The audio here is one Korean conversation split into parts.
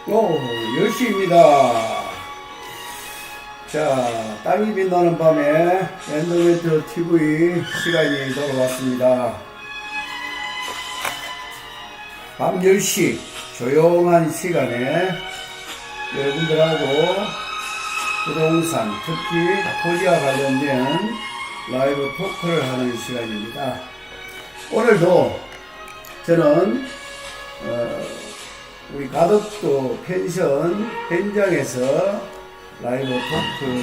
10시입니다. 자, 땅이 빛나는 밤에 엔더멘트 TV 시간이 돌아왔습니다. 밤 10시 조용한 시간에 여러분들하고 부동산, 특히 토지와 관련된 라이브 토크를 하는 시간입니다. 오늘도 저는 우리 가덕도 펜션 현장에서 라이브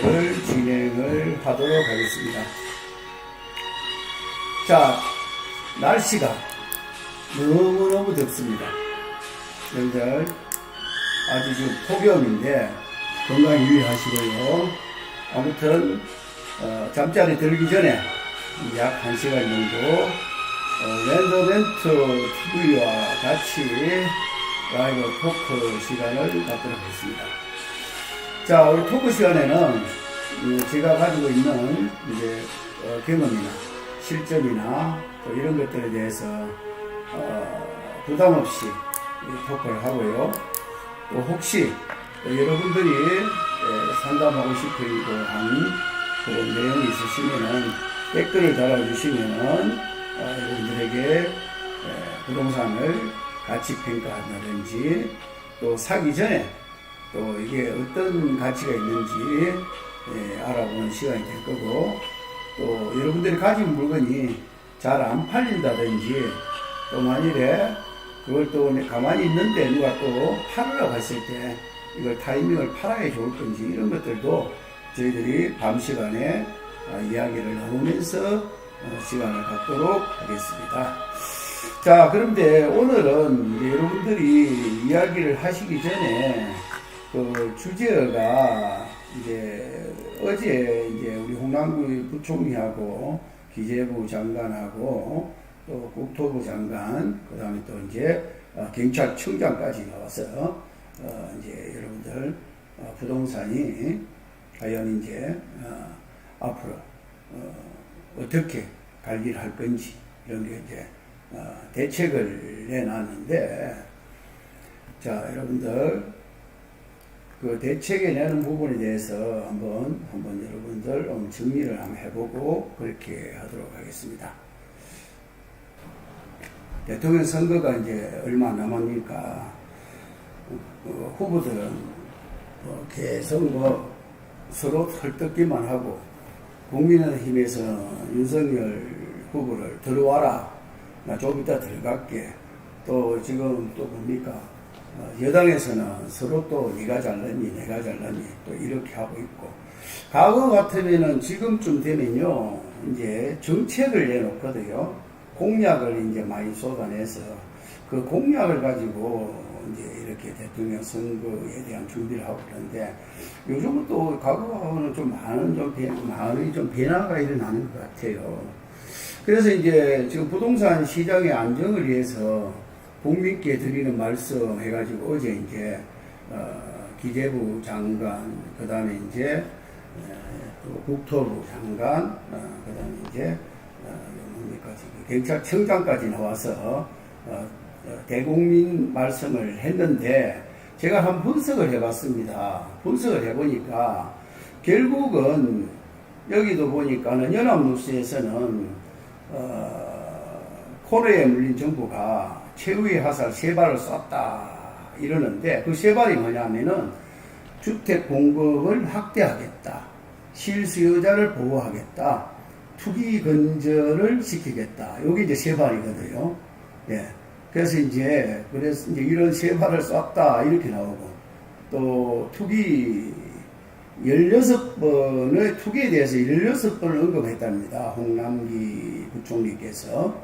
토크를 진행을 하도록 하겠습니다. 자, 날씨가 너무너무 덥습니다. 여러분들 아주 지금 폭염인데 건강 유의하시고요. 아무튼 잠자리 들기 전에 약 1시간 정도 엔더멘트 TV와 같이 라이브 토크 시간을 갖도록 하겠습니다. 자, 우리 토크 시간에는 제가 가지고 있는 이제 경험이나 실점이나 또 이런 것들에 대해서 부담 없이 토크를 하고요. 또 혹시 여러분들이 상담하고 싶은 그런 내용이 있으시면은 댓글을 달아주시면은 여러분들에게 부동산을 가치 평가한다든지 또 사기 전에 또 이게 어떤 가치가 있는지 알아보는 시간이 될 거고, 또 여러분들이 가진 물건이 잘 안 팔린다든지 또 만일에 그걸 또 가만히 있는데 누가 또 팔으라고 했을 때 이걸 타이밍을 팔아야 좋을 건지 이런 것들도 저희들이 밤 시간에 이야기를 나누면서 시간을 갖도록 하겠습니다. 자, 그런데 오늘은 여러분들이 이야기를 하시기 전에 그 주제가 이제 어제 이제 우리 홍남기 부총리하고 기재부 장관하고 또 국토부 장관, 그 다음에 또 이제 경찰청장까지 나와서 이제 여러분들 부동산이 과연 이제 앞으로 어떻게 관리를 할 건지 이런 게 이제 대책을 내놨는데, 자, 여러분들 그 대책에 내는 부분에 대해서 한번 여러분들 정리를 한번 해보고 그렇게 하도록 하겠습니다. 대통령 선거가 이제 얼마 남았니까 후보들은 계속 서로 헐뜯기만 하고, 국민의힘에서 윤석열 후보를 들어와라, 나 좀 이따 들어갈게, 또 지금 또 뭡니까 여당에서는 서로 또 네가 잘났니 내가 잘났니 또 이렇게 하고 있고, 과거 같으면은 지금쯤 되면요 이제 정책을 내놓거든요. 공약을 이제 많이 쏟아내서 그 공약을 가지고 이제 이렇게 대통령 선거에 대한 준비를 하고 그러는데, 요즘은 또 과거하고는 좀 많은 좀 변화가 일어나는 것 같아요. 그래서 이제 지금 부동산 시장의 안정을 위해서 국민께 드리는 말씀 해가지고 어제 이제 기재부 장관, 그 다음에 이제 또 국토부 장관, 그 다음에 이제 뭡니까 경찰청장까지 나와서 대국민 말씀을 했는데, 제가 한번 분석을 해봤습니다. 분석을 해보니까 결국은 여기도 보니까는 연합뉴스에서는 코너에 물린 정부가 최후의 화살 3발을 쐈다 이러는데, 그 3발이 뭐냐면은 주택 공급을 확대하겠다, 실수요자를 보호하겠다, 투기 근절을 시키겠다. 요게 이제 3발이거든요. 예. 그래서 이제 이런 3발을 쐈다 이렇게 나오고, 또 투기 16번의 투기에 대해서 16번을 언급했답니다. 홍남기 부총리께서.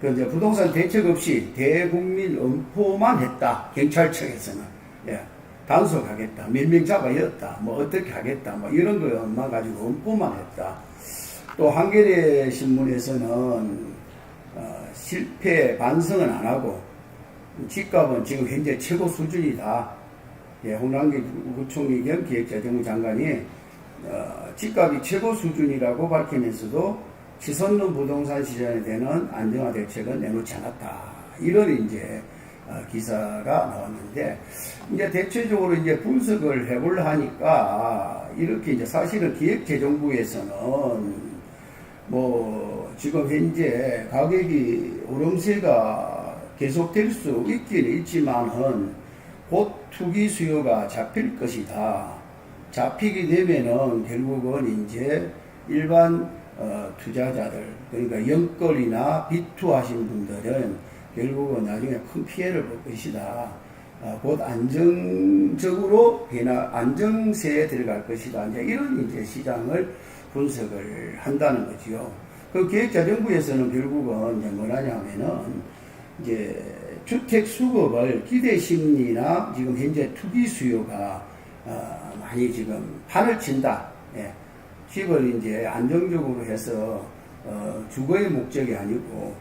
그 이제 부동산 대책 없이 대국민 엄포만 했다. 경찰청에서는. 예. 단속하겠다. 몇 명 잡아였다. 뭐 어떻게 하겠다. 뭐 이런 것만 가지고 엄포만 했다. 또 한겨레 신문에서는 실패 반성은 안 하고 집값은 지금 현재 최고 수준이다. 예, 홍남기 부총리 겸 기획재정부 장관이 집값이 최고 수준이라고 밝히면서도 치솟는 부동산 시장에 대한 안정화 대책은 내놓지 않았다. 이런 이제 기사가 나왔는데, 이제 대체적으로 이제 분석을 해보려 하니까, 이렇게 이제 사실은 기획재정부에서는 뭐, 지금 현재 가격이 오름세가 계속될 수 있긴 있지만은, 곧 투기 수요가 잡힐 것이다. 잡히게 되면은 결국은 이제 일반 투자자들, 그러니까 영끌이나 비투 하신 분들은 결국은 나중에 큰 피해를 볼 것이다. 곧 안정적으로 안정세에 들어갈 것이다. 이제 이런 이제 시장을 분석을 한다는 거지요. 그 기획자정부에서는 결국은 이제 뭐라냐면은 이제 주택 수급을 기대 심리나 지금 현재 투기 수요가 많이 지금 판을 친다. 예. 집을 이제 안정적으로 해서 주거의 목적이 아니고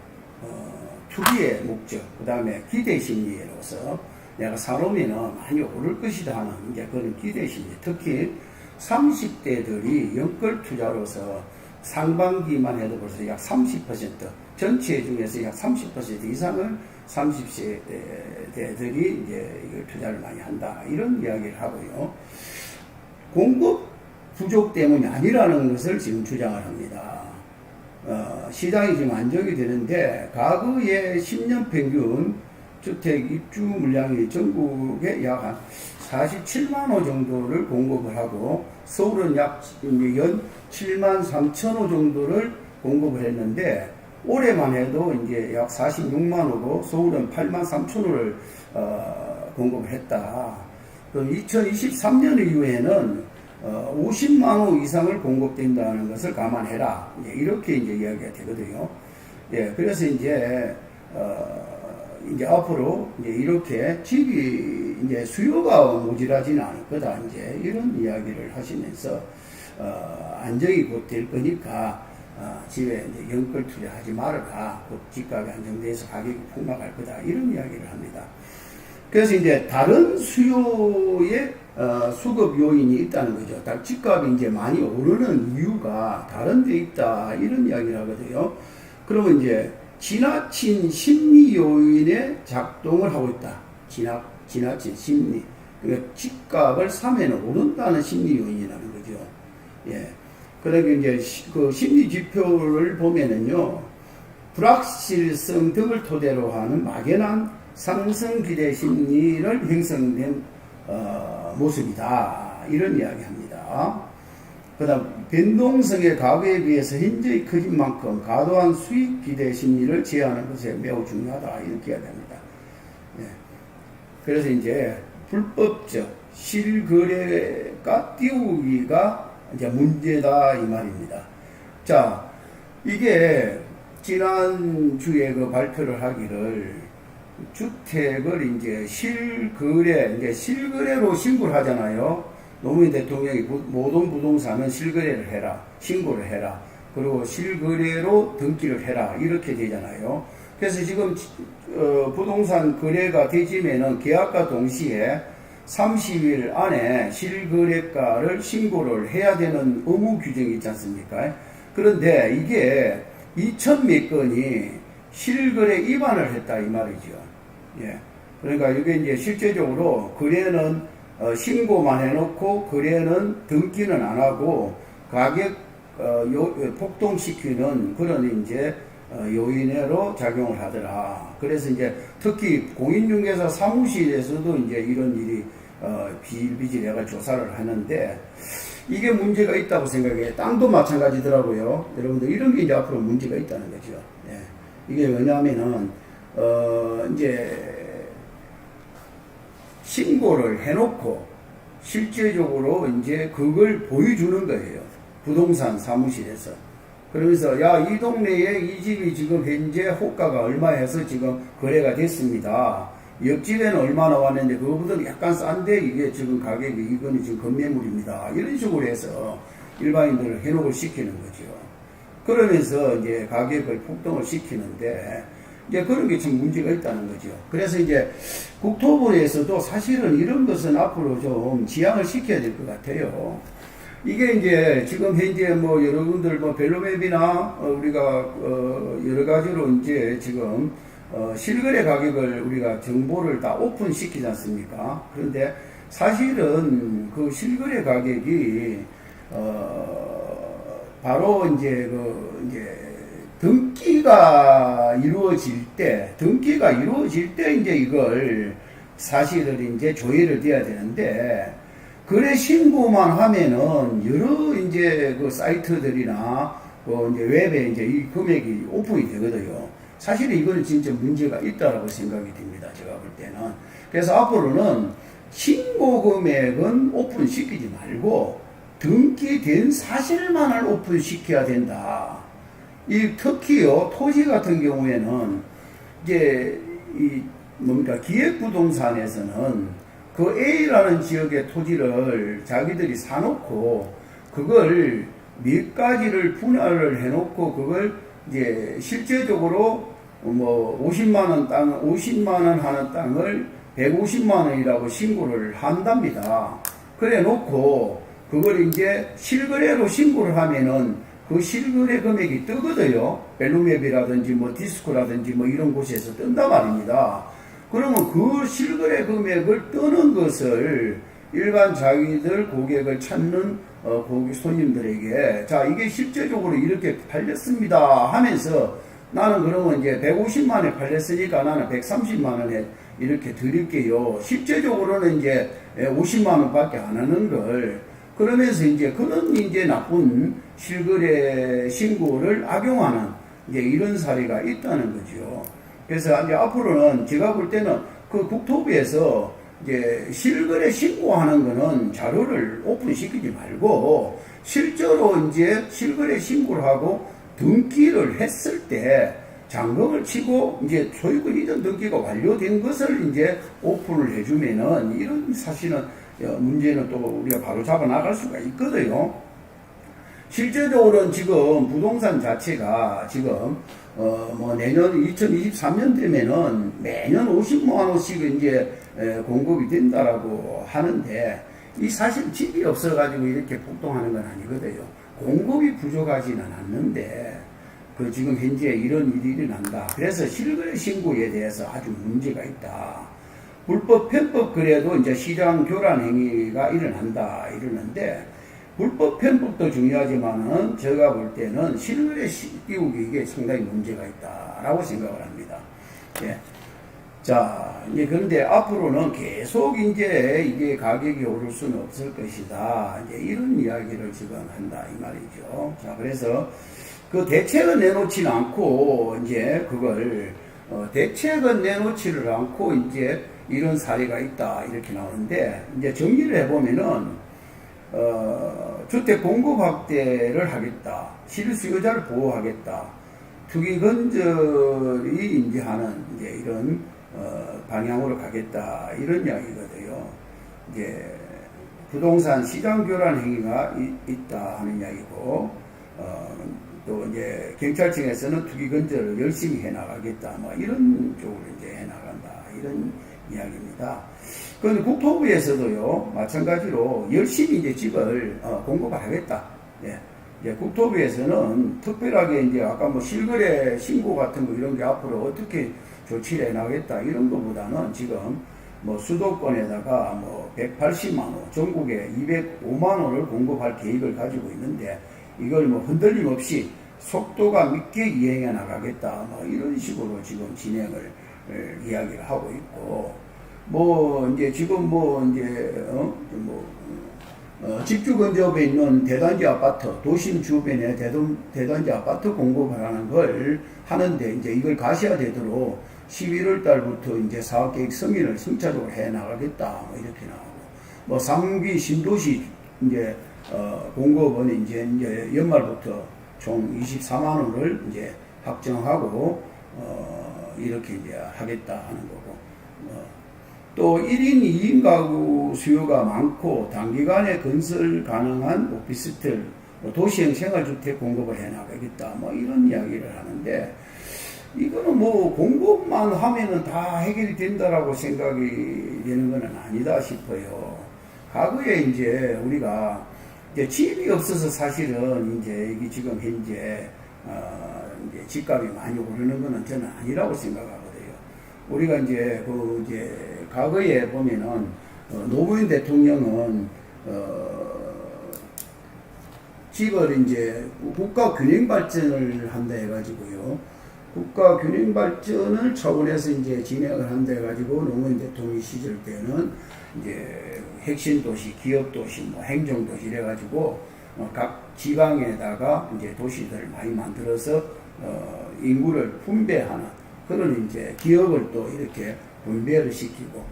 투기의 목적, 그 다음에 기대 심리로서 내가 사놓으면 많이 오를 것이다 하는 이제 그런 기대 심리. 특히 30대들이 연끌 투자로서 상반기만 해도 벌써 약 30%, 전체 중에서 약 30% 이상을 30세대들이 이제 이걸 투자를 많이 한다. 이런 이야기를 하고요. 공급 부족 때문이 아니라는 것을 지금 주장을 합니다. 시장이 지금 안정이 되는데, 과거의 10년 평균 주택 입주 물량이 전국에 약 한 47만 호 정도를 공급을 하고, 서울은 약 연 7만 3천 호 정도를 공급을 했는데, 올해만 해도 이제 약 46만 호고, 서울은 8만 3천 호를 공급을 했다. 그럼 2023년 이후에는 50만 호 이상을 공급된다는 것을 감안해라. 이렇게 이제 이야기가 되거든요. 예, 그래서 이제 앞으로 이제 이렇게 집이 이제 수요가 모자라지는 않을 거다. 이제 이런 이야기를 하시면서 안정이 곧 될 거니까 집에 이제 연끌 투자하지 말아라. 곧 집값이 안정돼서 가격이 폭락할 거다. 이런 이야기를 합니다. 그래서 이제 다른 수요의 수급 요인이 있다는 거죠. 집값이 이제 많이 오르는 이유가 다른 데 있다. 이런 이야기를 하거든요. 그러면 이제 지나친 심리 요인에 작동을 하고 있다. 지나친 심리. 그러니까 집값을 사면 오른다는 심리 요인이라는 거죠. 예. 그러니까 이제 그 심리 지표를 보면은요, 불확실성 등을 토대로 하는 막연한 상승 기대 심리를 형성된 모습이다. 이런 이야기 합니다. 그 다음, 변동성의 가격에 비해서 현저히 커진 만큼 과도한 수익 기대 심리를 제어하는 것에 매우 중요하다. 이렇게 이야기합니다. 예. 그래서 이제 불법적 실거래가 띄우기가 이제 문제다. 이 말입니다. 자, 이게 지난주에 그 발표를 하기를 주택을 이제 실거래로 신고를 하잖아요. 노무현 대통령이 모든 부동산은 실거래를 해라, 신고를 해라, 그리고 실거래로 등기를 해라, 이렇게 되잖아요. 그래서 지금 부동산 거래가 되지면은 계약과 동시에 30일 안에 실거래가를 신고를 해야 되는 의무 규정이 있지 않습니까? 그런데 이게 2천 몇 건이 실거래 위반을 했다 이 말이죠. 예. 그러니까 이게 이제 실제적으로 거래는 신고만 해놓고 거래는 등기는 안 하고 가격 폭등시키는 그런 이제 요인으로 작용을 하더라. 그래서 이제 특히 공인중개사 사무실에서도 이제 이런 일이 비일비재해가 조사를 하는데, 이게 문제가 있다고 생각해요. 땅도 마찬가지더라고요. 여러분들 이런 게 이제 앞으로 문제가 있다는 거죠. 예. 이게 왜냐하면은 이제 신고를 해놓고 실제적으로 이제 그걸 보여주는 거예요. 부동산 사무실에서. 그러면서 야, 이 동네에 이 집이 지금 현재 호가가 얼마 해서 지금 거래가 됐습니다. 옆집에는 얼마 나왔는데 그거보다 약간 싼데 이게 지금 가격이 이거는 지금 건매물입니다. 이런 식으로 해서 일반인들을 현혹을 시키는 거죠. 그러면서 이제 가격을 폭등을 시키는데, 이제 그런 게 지금 문제가 있다는 거죠. 그래서 이제 국토부에서도 사실은 이런 것은 앞으로 좀 지양을 시켜야 될 것 같아요. 이게 이제 지금 현재 뭐 여러분들 뭐 벨로맵이나 우리가 여러 가지로 이제 지금 실거래 가격을 우리가 정보를 다 오픈시키지 않습니까? 그런데 사실은 그 실거래 가격이 바로 이제 등기가 이루어질 때 이제 이걸 사실을 이제 조회를 돼야 되는데, 거래 신고만 하면은 여러 이제 그 사이트들이나 이제 웹에 이제 이 금액이 오픈이 되거든요. 사실은 이거는 진짜 문제가 있다라고 생각이 듭니다. 제가 볼 때는. 그래서 앞으로는 신고 금액은 오픈시키지 말고 등기된 사실만을 오픈시켜야 된다. 특히요, 토지 같은 경우에는 이제 기획부동산에서는 그 A라는 지역의 토지를 자기들이 사놓고 그걸 몇 가지를 분할을 해놓고 그걸 이제 실제적으로 50만원 하는 땅을 150만원이라고 신고를 한답니다. 그래 놓고 그걸 이제 실거래로 신고를 하면은 그 실거래 금액이 뜨거든요. 벨루맵이라든지 디스코라든지 이런 곳에서 뜬단 말입니다. 그러면 그 실거래 금액을 뜨는 것을 일반 자기들 고객을 찾는 고객 손님들에게, 자, 이게 실제적으로 이렇게 팔렸습니다 하면서, 나는 그러면 이제 150만원에 팔렸으니까 나는 130만원에 이렇게 드릴게요. 실제적으로는 이제 50만원 밖에 안 하는 걸, 그러면서 이제 그런 이제 나쁜 실거래 신고를 악용하는 이제 이런 사례가 있다는 거죠. 그래서 이제 앞으로는 제가 볼 때는 그 국토부에서 이제 실거래 신고하는 거는 자료를 오픈시키지 말고, 실제로 이제 실거래 신고를 하고 등기를 했을 때 잔금을 치고 이제 소유권 이전 등기가 완료된 것을 이제 오픈을 해주면은 이런 사실은 문제는 또 우리가 바로 잡아 나갈 수가 있거든요. 실제적으로는 지금 부동산 자체가 지금 내년 2023년 되면은 매년 50만 원씩 이제 공급이 된다라고 하는데, 이 사실 집이 없어가지고 이렇게 폭동하는 건 아니거든요. 공급이 부족하지는 않는데 그 지금 현재 이런 일이 일어난다. 그래서 실거래 신고에 대해서 아주 문제가 있다. 불법 편법 거래도 이제 시장 교란 행위가 일어난다 이러는데, 불법 편법도 중요하지만은 제가 볼 때는 실거래 띄우기 이게 상당히 문제가 있다라고 생각을 합니다. 예. 자, 이제 그런데 앞으로는 계속 이제 이게 가격이 오를 수는 없을 것이다. 이제 이런 이야기를 지금 한다 이 말이죠. 자, 그래서 그 대책은 내놓지는 않고 이제 그걸 대책은 내놓지를 않고 이제 이런 사례가 있다 이렇게 나오는데, 이제 정리를 해보면은 주택 공급 확대를 하겠다, 실수요자를 보호하겠다, 투기 건설이 이제 하는 이제 이런 방향으로 가겠다 이런 이야기거든요. 이제 부동산 시장 교란 행위가 있다 하는 이야기고, 또 이제 경찰청에서는 투기 건설을 열심히 해 나가겠다 이런 쪽으로 이제 해 나간다 이런 이야기입니다. 그런데 국토부에서도요 마찬가지로 열심히 이제 집을 공급을 하겠다. 예. 이제 국토부에서는 특별하게 이제 아까 실거래 신고 같은 거 이런 게 앞으로 어떻게 조치를 해 나가겠다 이런 것보다는 지금 수도권에다가 180만 원, 전국에 205만 원을 공급할 계획을 가지고 있는데, 이걸 흔들림 없이 속도가 있게 이행해 나가겠다 이런 식으로 지금 진행을 이야기를 하고 있고, 이제 지금 집주 근접에 있는 대단지 아파트, 도심 주변에 대단지 아파트 공급을 하는 걸 하는데, 이제 이걸 가시화되도록 11월 달부터 이제 사업계획 승인을 순차적으로 해 나가겠다 이렇게 나오고, 상비 신도시 이제 공급은 이제 연말부터 총 24만 원을 이제 확정하고 이렇게 이제 하겠다 하는 거고, 또 1인 2인 가구 수요가 많고 단기간에 건설 가능한 오피스텔, 도시형 생활주택 공급을 해 나가겠다 이런 이야기를 하는데, 이거는 공급만 하면은 다 해결이 된다라고 생각이 되는 건 아니다 싶어요. 과거에 이제 우리가 이제 집이 없어서 사실은 이제 이게 지금 현재 이제 집값이 많이 오르는 거는 저는 아니라고 생각하거든요. 우리가 이제 과거에 보면은 노무현 대통령은 집을 이제 국가 균형 발전을 한다 해가지고요. 국가 균형 발전을 차원에서 이제 진행을 한다 해가지고 노무현 대통령 시절 때는 이제 핵심 도시, 기업 도시, 뭐 행정 도시 이래가지고 각 지방에다가 이제 도시들을 많이 만들어서 인구를 분배하는 그런 이제 기업을 또 이렇게 분배를 시키고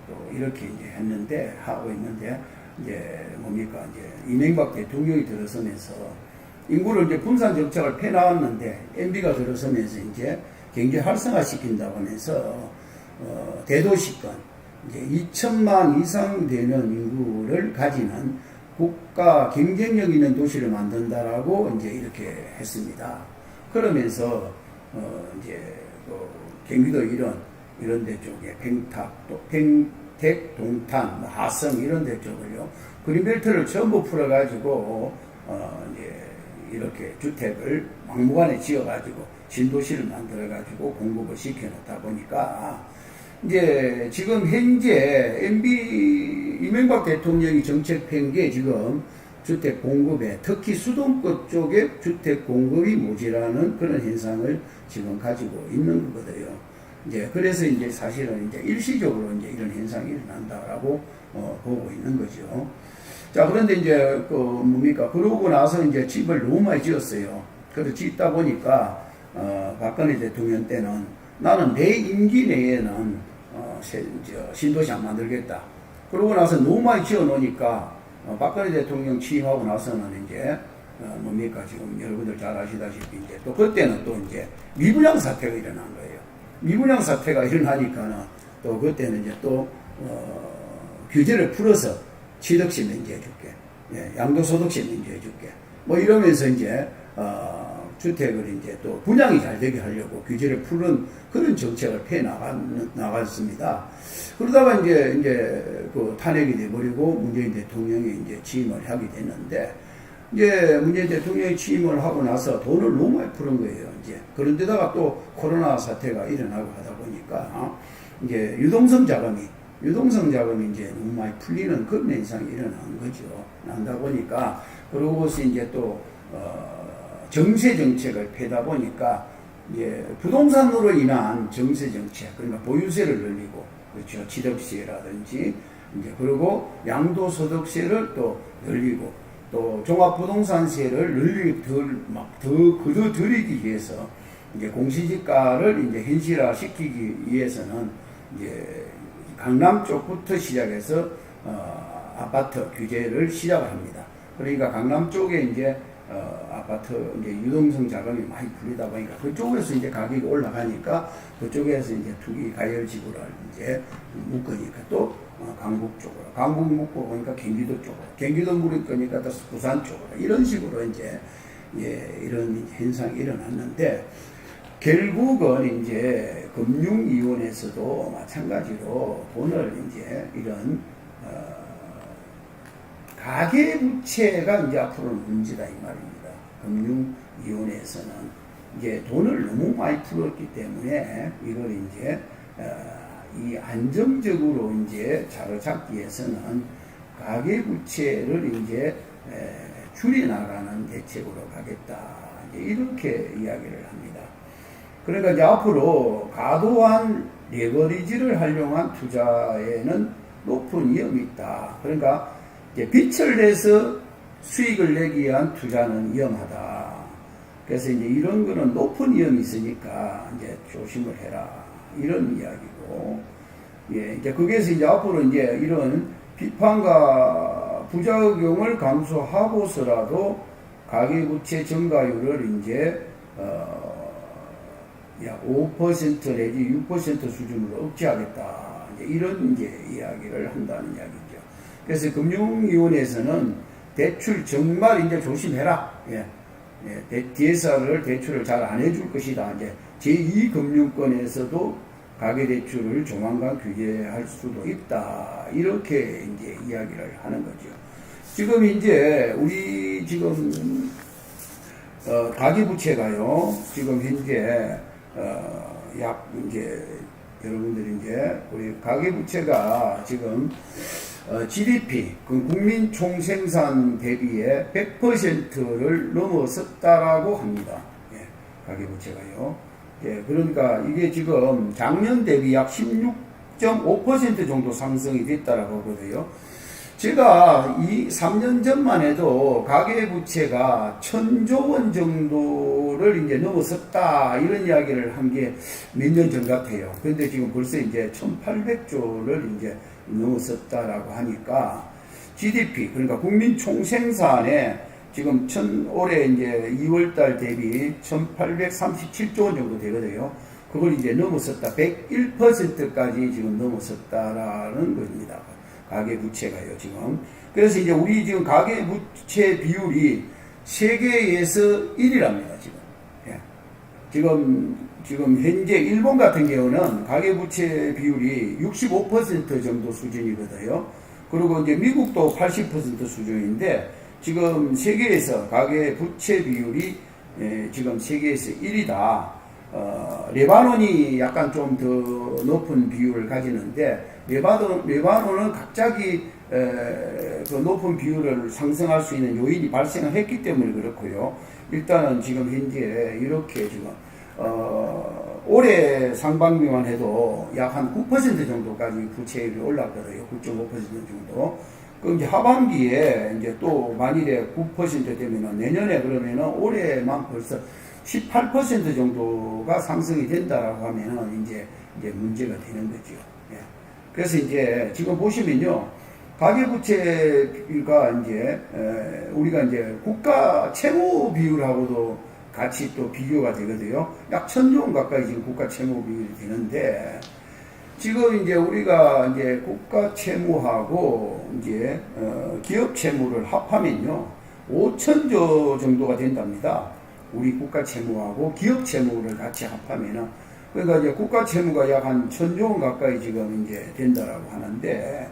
또 이렇게 이제 했는데 하고 있는데 이제 뭡니까 이제 이명박 대통령이 들어서면서 인구를 이제 분산 정책을 펴 나왔는데 MB가 들어서면서 이제 경제 활성화 시킨다고 하면서 대도시권 이제 2천만 이상 되는 인구를 가지는 국가 경쟁력 있는 도시를 만든다라고 이제 이렇게 했습니다. 그러면서 이제 경기도 이런 데 쪽에 평택, 동탄, 하성 이런 데 쪽을요 그린벨트를 전부 풀어가지고 이제 이렇게 주택을 막무가내 지어가지고 신도시를 만들어가지고 공급을 시켜놓다 보니까 이제 지금 현재 MB 이명박 대통령이 정책 편 게 지금 주택 공급에 특히 수도권 쪽에 주택 공급이 모자라는 그런 현상을 지금 가지고 있는 거거든요. 이제 그래서 이제 사실은 이제 일시적으로 이제 이런 현상이 일어난다라고 보고 있는 거죠. 자, 그런데 이제 뭡니까? 그러고 나서 이제 집을 너무 많이 지었어요. 그래서 짓다 보니까 박근혜 대통령 때는 나는 내 임기 내에는 신도시 안 만들겠다. 그러고 나서 너무 많이 지어 놓으니까 박근혜 대통령 취임하고 나서는 이제 뭡니까? 지금 여러분들 잘 아시다시피 이제 또 그때는 또 이제 미분양 사태가 일어난 거예요. 미분양 사태가 일어나니까는 또 그때는 이제 또 규제를 풀어서 취득세 면제해줄게, 예, 양도소득세 면제해줄게, 뭐 이러면서 이제 주택을 이제 또 분양이 잘 되게 하려고 규제를 푸는 그런 정책을 펴 나갔습니다. 그러다가 이제 그 탄핵이 돼버리고 문재인 대통령이 이제 취임을 하게 됐는데 이제 문재인 대통령이 취임을 하고 나서 돈을 너무 많이 푸는 거예요. 이제 그런데다가 또 코로나 사태가 일어나고 하다 보니까 이제 유동성 자금이 이제 너무 많이 풀리는 그런 현상이 일어난 거죠. 난다 보니까 그러고서 이제 또 정세 정책을 펴다 보니까 이제 부동산으로 인한 정세 정책, 그러니까 보유세를 늘리고 그렇죠. 취득세라든지 이제 그리고 양도소득세를 또 늘리고 또 종합부동산세를 더 드리기 위해서 이제 공시지가를 이제 현실화시키기 위해서는 이제 강남 쪽부터 시작해서 아파트 규제를 시작을 합니다. 그러니까 강남 쪽에 이제 아파트 이제 유동성 자금이 많이 풀리다 보니까 그쪽에서 이제 가격이 올라가니까 그쪽에서 이제 투기 가열지구를 이제 묶으니까 또 강북 쪽으로, 강북 묶고 보니까 경기도 쪽으로, 경기도 묶으니까 또 부산 쪽으로 이런 식으로 이제 이런 현상이 일어났는데 결국은 이제 금융위원회에서도 마찬가지로 돈을 이제 이런 가계부채가 이제 앞으로는 문제다 이 말입니다. 금융위원회에서는 이제 돈을 너무 많이 풀었기 때문에 이걸 이제 이 안정적으로 이제 자로잡기 위해서는 가계부채를 이제 줄여나가는 대책으로 가겠다. 이제 이렇게 이야기를 합니다. 그러니까 이제 앞으로 과도한 레버리지를 활용한 투자에는 높은 위험이 있다. 그러니까 이제 빚을 내서 수익을 내기 위한 투자는 위험하다. 그래서 이제 이런 거는 높은 위험이 있으니까 이제 조심을 해라. 이런 이야기고, 예, 이제 거기에서 이제 앞으로 이제 이런 비판과 부작용을 감수하고서라도 가계부채 증가율을 이제 약 5% 내지 6% 수준으로 억제하겠다. 이제 이런 이제 이야기를 한다는 이야기죠. 그래서 금융위원회에서는 대출 정말 이제 조심해라. 예. DSR을 대출을 잘 안 해줄 것이다. 이제 제2금융권에서도 가계대출을 조만간 규제할 수도 있다. 이렇게 이제 이야기를 하는 거죠. 지금 이제 우리 지금 가계부채가요. 지금 현재 약 이제 여러분들이 이제 우리 가계부채가 지금 GDP, 그 국민 총생산 대비의 100%를 넘어섰다라고 합니다. 예, 가계부채가요. 예, 그러니까 이게 지금 작년 대비 약 16.5% 정도 상승이 됐다라고 하거든요. 제가 이 3년 전만 해도 가계부채가 1000조 원 정도를 이제 넘어섰다 이런 이야기를 한 게 몇 년 전 같아요. 그런데 지금 벌써 이제 1800조를 이제 넘어섰다라고 하니까 GDP, 그러니까 국민 총생산에 지금 올해 이제 2월달 대비 1837조 원 정도 되거든요. 그걸 이제 넘어섰다. 101%까지 지금 넘어섰다라는 겁니다. 가계부채가요, 지금. 그래서 이제 우리 지금 가계부채 비율이 세계에서 1위랍니다, 지금. 예. 지금 현재 일본 같은 경우는 가계부채 비율이 65% 정도 수준이거든요. 그리고 이제 미국도 80% 수준인데, 지금 세계에서 가계부채 비율이 지금 세계에서 1위다. 레바논이 약간 좀 더 높은 비율을 가지는데, 레바논은 갑자기 그 높은 비율을 상승할 수 있는 요인이 발생을 했기 때문에 그렇고요. 일단은 지금 현재 이렇게 지금 올해 상반기만 해도 약 한 9% 정도까지 부채율이 올랐거든요. 9.5% 정도. 그럼 이제 하반기에 이제 또 만일에 9% 되면은 내년에 그러면은 올해만 벌써 18% 정도가 상승이 된다라고 하면은 이제 문제가 되는 거죠. 예. 그래서 이제 지금 보시면요. 가계부채가 이제 우리가 이제 국가 채무 비율하고도 같이 또 비교가 되거든요. 약 1000조 원 가까이 지금 국가 채무 비율이 되는데, 지금 이제 우리가 이제 국가 채무하고 이제 기업 채무를 합하면요 5천조 정도가 된답니다. 우리 국가 채무하고 기업 채무를 같이 합하면은, 그러니까 이제 국가 채무가 약 한 1000조 원 가까이 지금 이제 된다라고 하는데,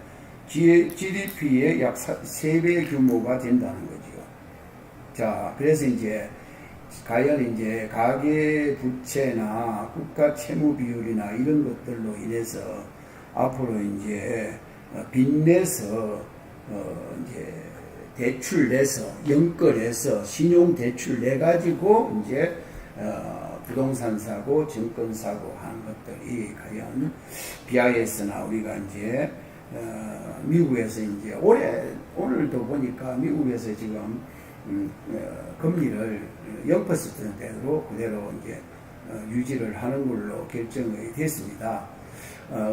GDP의 약 3배 규모가 된다는 거죠. 자, 그래서 이제 과연 이제 가계 부채나 국가 채무 비율이나 이런 것들로 인해서 앞으로 이제 빚내서 이제 대출 내서 연끌해서 신용 대출 내 가지고 이제 부동산 사고 증권 사고 하는 것들이 과연 BIS나 우리가 이제 미국에서 이제 오늘도 보니까 미국에서 지금 금리를 0%대로 그대로 이제 유지를 하는 걸로 결정이 됐습니다.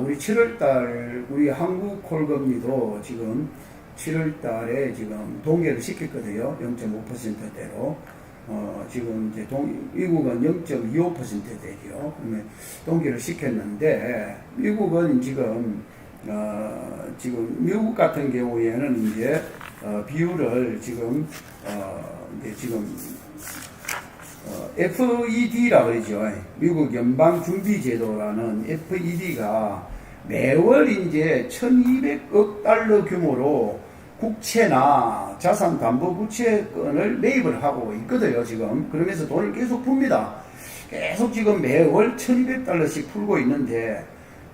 우리 7월달 우리 한국 콜금리도 지금 7월달에 지금 동결을 시켰거든요. 0.5%대로. 지금 이제 미국은 0.25%대죠. 그러면 동결을 시켰는데, 미국은 지금 미국 같은 경우에는 이제 비율을 지금 FED라 그러죠. 미국 연방준비제도라는 FED가 매월 이제 1200억 달러 규모로 국채나 자산담보부채권을 매입을 하고 있거든요, 지금. 그러면서 돈을 계속 풉니다. 계속 지금 매월 1200달러씩 풀고 있는데,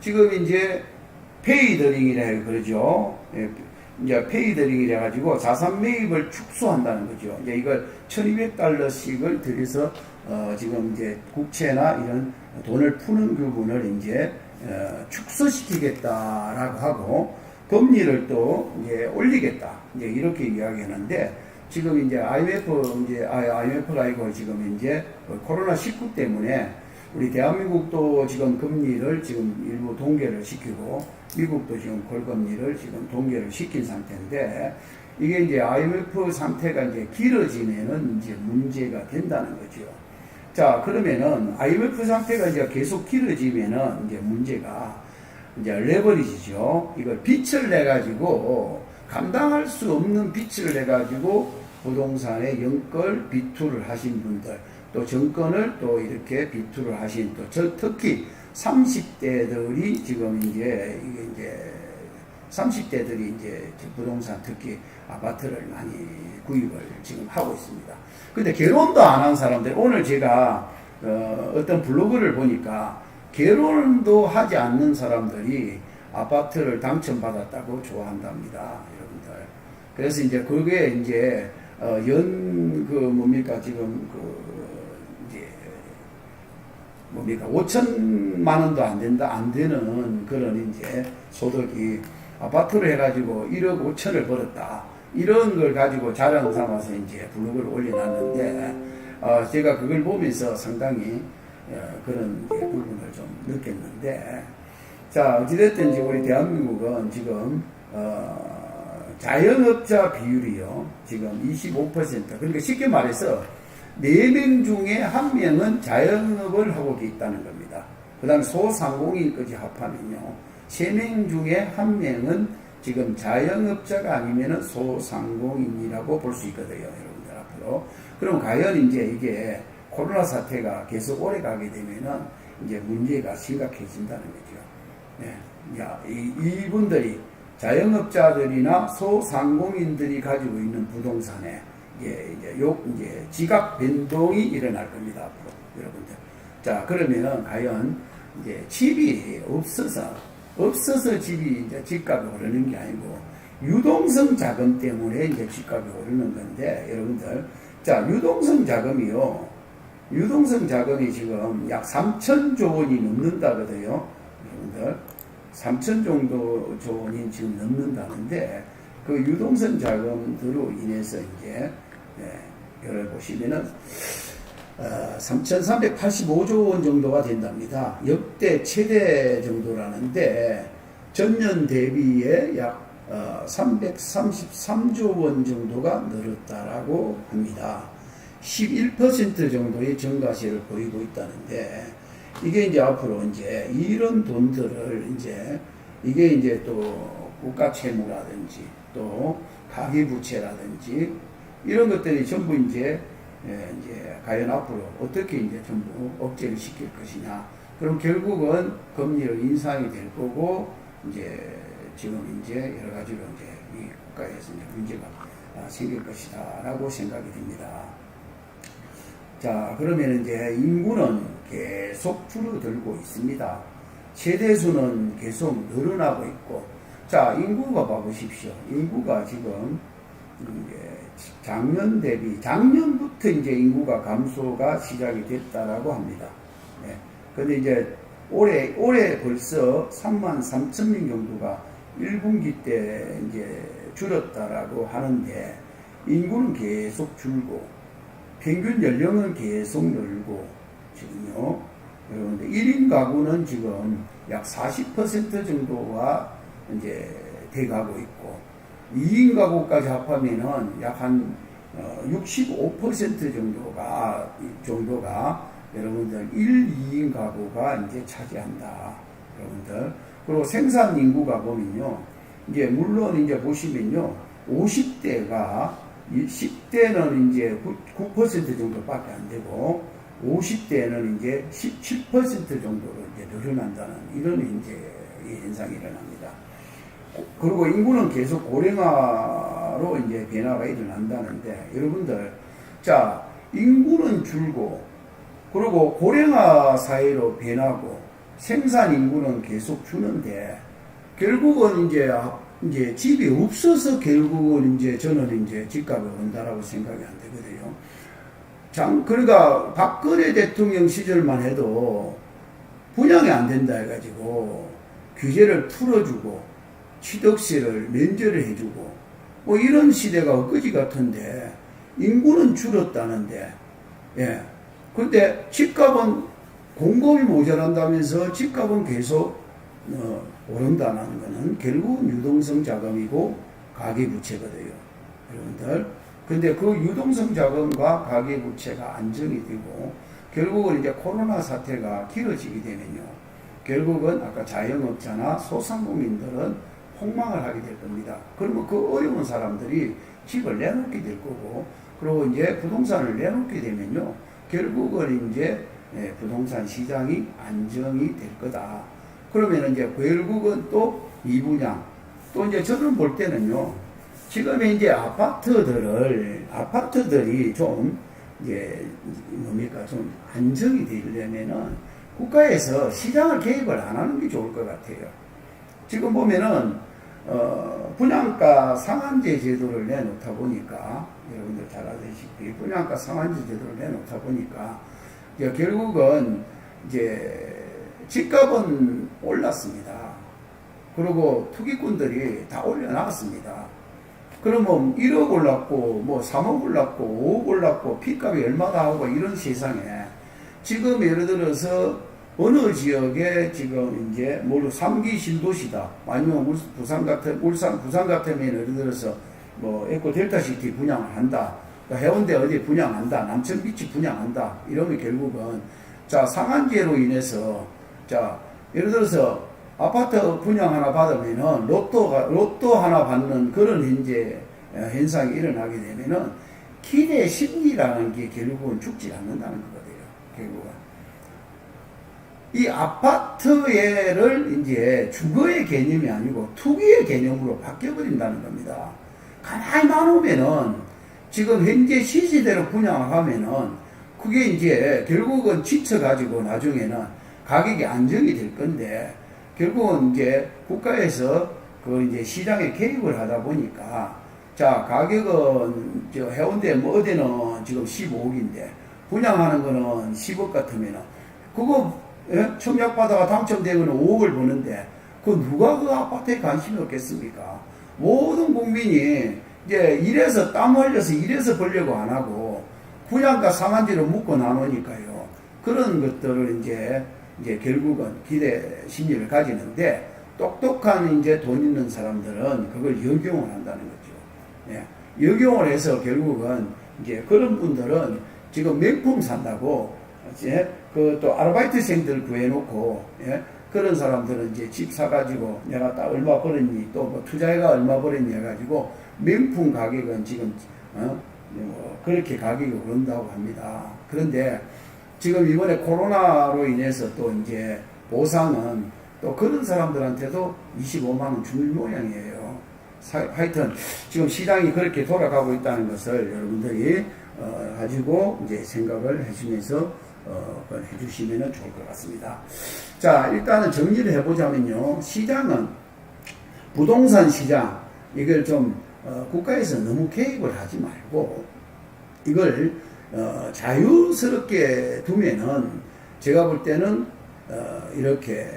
지금 이제 페이더링이라 그러죠. 이제 페이더링이라 가지고 자산 매입을 축소한다는 거죠. 이제 이걸 1200달러씩을 들여서 지금 이제 국채나 이런 돈을 푸는 부분을 이제 축소시키겠다라고 하고, 금리를 또 이제 올리겠다. 이제 이렇게 이야기하는데, 지금 이제 IMF가 아니고 지금 이제 코로나19 때문에 우리 대한민국도 지금 금리를 지금 일부 동결을 시키고, 미국도 지금 골금리를 지금 동결을 시킨 상태인데, 이게 이제 IMF 상태가 이제 길어지면은 이제 문제가 된다는 거죠. 자, 그러면은 IMF 상태가 이제 계속 길어지면은 이제 문제가 이제 레버리지죠. 이걸 빚을 내 가지고 감당할 수 없는 빚을 내 가지고 부동산에 연끌 비투를 하신 분들, 또 정권을 또 이렇게 비투를 하신 또 특히 30대들이 지금 이제 30대들이 이제 부동산 특히 아파트를 많이 구입을 지금 하고 있습니다. 근데 결혼도 안 한 사람들, 오늘 제가 어떤 블로그를 보니까 결혼도 하지 않는 사람들이 아파트를 당첨받았다고 좋아한답니다, 여러분들. 그래서 이제 그게 이제 뭡니까 지금 이제 뭡니까 5천만 원도 안 되는 그런 이제 소득이 아파트를 해가지고 1억 5천을 벌었다, 이런 걸 가지고 자랑 삼아서 이제 블로그를 올려놨는데 제가 그걸 보면서 상당히 그런 부분을 좀 느꼈는데, 자 어찌됐든 지금 우리 대한민국은 지금 자영업자 비율이요 지금 25%, 그러니까 쉽게 말해서 4명 중에 1명은 자영업을 하고 있다는 겁니다. 그 다음에 소상공인까지 합하면요 3명 중에 1명은 지금 자영업자가 아니면 소상공인이라고 볼 수 있거든요, 여러분들 앞으로. 그럼 과연 이제 이게 코로나 사태가 계속 오래 가게 되면은 이제 문제가 심각해진다는 거죠. 네. 야, 이분들이 자영업자들이나 소상공인들이 가지고 있는 부동산에 이제 지각 변동이 일어날 겁니다, 앞으로 여러분들. 자, 그러면은 과연 이제 집이 없어서 집이 이제 집값이 오르는 게 아니고 유동성 자금 때문에 이제 집값이 오르는 건데, 여러분들. 자, 유동성 자금이 지금 약 3천조 원이 넘는다거든요, 여러분들. 3천 정도 조 원이 지금 넘는다는데, 그 유동성 자금으로 인해서 이제 여기 보시면은 3,385조 원 정도가 된답니다. 역대 최대 정도라는데 전년 대비에 약 333조 원 정도가 늘었다라고 합니다. 11% 정도의 증가세를 보이고 있다는데, 이게 이제 앞으로 이제 이런 돈들을 이게 이제 또 국가 채무라든지 또 가계부채라든지 이런 것들이 전부 이제 과연 앞으로 어떻게 이제 전부 억제를 시킬 것이냐. 그럼 결국은 금리를 인상이 될 거고, 이제 지금 이제 여러 가지로 이제 이 국가에서 이제 문제가 생길 것이다라고 생각이 됩니다. 자, 그러면 이제 인구는 계속 줄어들고 있습니다. 세대수는 계속 늘어나고 있고, 자, 인구가 봐보십시오. 인구가 지금 작년 대비, 작년부터 이제 인구가 감소가 시작이 됐다라고 합니다. 네. 근데 이제 올해 벌써 33,000명 정도가 1분기 때 이제 줄었다라고 하는데, 인구는 계속 줄고, 평균 연령은 계속 늘고, 지금요. 그런데 1인 가구는 지금 약 40% 정도가 이제 돼가고 있고, 2인 가구까지 합하면은 약 한 65% 정도가 여러분들 1, 2인 가구가 이제 차지한다, 여러분들. 그리고 생산 인구가 보면요, 이제 물론 이제 보시면요, 50대가 10대는 이제 9% 정도밖에 안 되고 50대는 이제 17% 정도로 이제 늘어난다는 이런 이제 현상이 일어납니다. 그리고 인구는 계속 고령화로 이제 변화가 일어난다는데, 여러분들, 자, 인구는 줄고, 그리고 고령화 사회로 변하고, 생산 인구는 계속 주는데, 결국은 이제 집이 없어서 결국은 이제 저는 이제 집값이 오른다라고 생각이 안 되거든요. 그러니까 박근혜 대통령 시절만 해도 분양이 안 된다 해가지고 규제를 풀어주고 취득세를 면제를 해주고 뭐 이런 시대가 엊그제 같은데, 인구는 줄었다는데, 예. 근데 집값은 공급이 모자란다면서 집값은 계속 오른다는 것은 결국은 유동성 자금이고 가계부채거든요, 여러분들. 근데 그 유동성 자금과 가계부채가 안정이 되고 결국은 이제 코로나 사태가 길어지게 되면요, 결국은 아까 자영업자나 소상공인들은 폭망을 하게 될 겁니다. 그러면 그 어려운 사람들이 집을 내놓게 될 거고, 그리고 이제 부동산을 내놓게 되면요, 결국은 이제 부동산 시장이 안정이 될 거다. 그러면 이제 결국은 또 미분양, 또 이제 저는 볼 때는요, 지금 이제 아파트들이 좀 이제 뭡니까 좀 안정이 되려면은 국가에서 시장을 개입을 안 하는 게 좋을 것 같아요. 지금 보면은 분양가 상한제 제도를 내놓다 보니까 여러분들 잘 아시다시피 분양가 상한제 제도를 내놓다 보니까 결국은 이제 집값은 올랐습니다. 그리고 투기꾼들이 다 올려놨습니다. 그러면 1억 올랐고 뭐 3억 올랐고 5억 올랐고 핏값이 얼마다 하고 이런 세상에 지금 예를 들어서 어느 지역에 지금 이제 뭐 3기 신도시다 아니면 부산 같으면 예를 들어서 뭐 에코 델타시티 분양을 한다, 해운대 어디 분양한다, 남천 비치 분양한다 이러면 결국은 자 상한제로 인해서 자 예를 들어서 아파트 분양 하나 받으면은 로또 하나 받는 그런 현상이 일어나게 되면은 기대 심리라는 게 결국은 죽지 않는다는 거거든요. 결국은 이 아파트를 이제 주거의 개념이 아니고 투기의 개념으로 바뀌어버린다는 겁니다. 가만히 놔놓으면은 지금 현재 시세대로 분양을 하면은 그게 이제 결국은 지쳐가지고 나중에는 가격이 안정이 될 건데 결국은 이제 국가에서 그 이제 시장에 개입을 하다 보니까 자 가격은 저 해운대 뭐 어디는 지금 15억인데 분양하는 거는 10억 같으면은 그거 청약 받아가 당첨되면 5억을 버는데 그 누가 그 아파트에 관심이 없겠습니까? 모든 국민이 이제 이래서 땀 흘려서 이래서 벌려고 안 하고 분양가 상한제로 묶어 나누니까요. 그런 것들을 이제 결국은 기대 심리를 가지는데 똑똑한 이제 돈 있는 사람들은 그걸 역용을 한다는 거죠. 예. 역용을 해서 결국은 이제 그런 분들은 지금 명품 산다고 이제 그 또 아르바이트생들 구해놓고 예. 그런 사람들은 이제 집 사가지고 내가 딱 얼마 벌었니 또 뭐 투자해가 얼마 벌었니 해가지고 명품 가격은 지금 뭐 그렇게 가격이 오른다고 합니다. 그런데 지금 이번에 코로나로 인해서 또 이제 보상은 또 그런 사람들한테도 25만원 주는 모양이에요. 하여튼 지금 시장이 그렇게 돌아가고 있다는 것을 여러분들이 가지고 이제 생각을 해주면서 해주시면 좋을 것 같습니다. 자, 일단은 정리를 해보자면요. 시장은 부동산 시장 이걸 좀 국가에서 너무 개입을 하지 말고 이걸 자유스럽게 두면은 제가 볼 때는 이렇게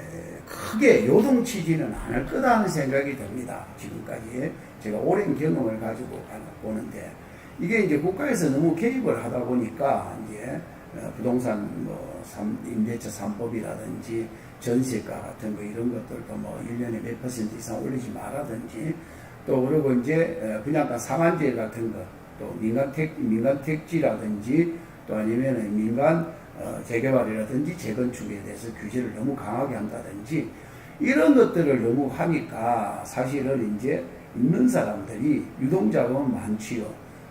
크게 요동치지는 않을 거다는 생각이 듭니다. 지금까지 제가 오랜 경험을 가지고 보는데 이게 이제 국가에서 너무 개입을 하다 보니까 이제 부동산 뭐 임대차 3법이라든지 전세가 같은 거 이런 것들도 뭐 1년에 몇 % 이상 올리지 말라든지 또 그리고 이제 분양가 상한제 같은 거 또 민간 택지라든지 또 아니면은 민간 재개발이라든지 재건축에 대해서 규제를 너무 강하게 한다든지 이런 것들을 너무 하니까 사실은 이제 있는 사람들이 유동자금은 많지요.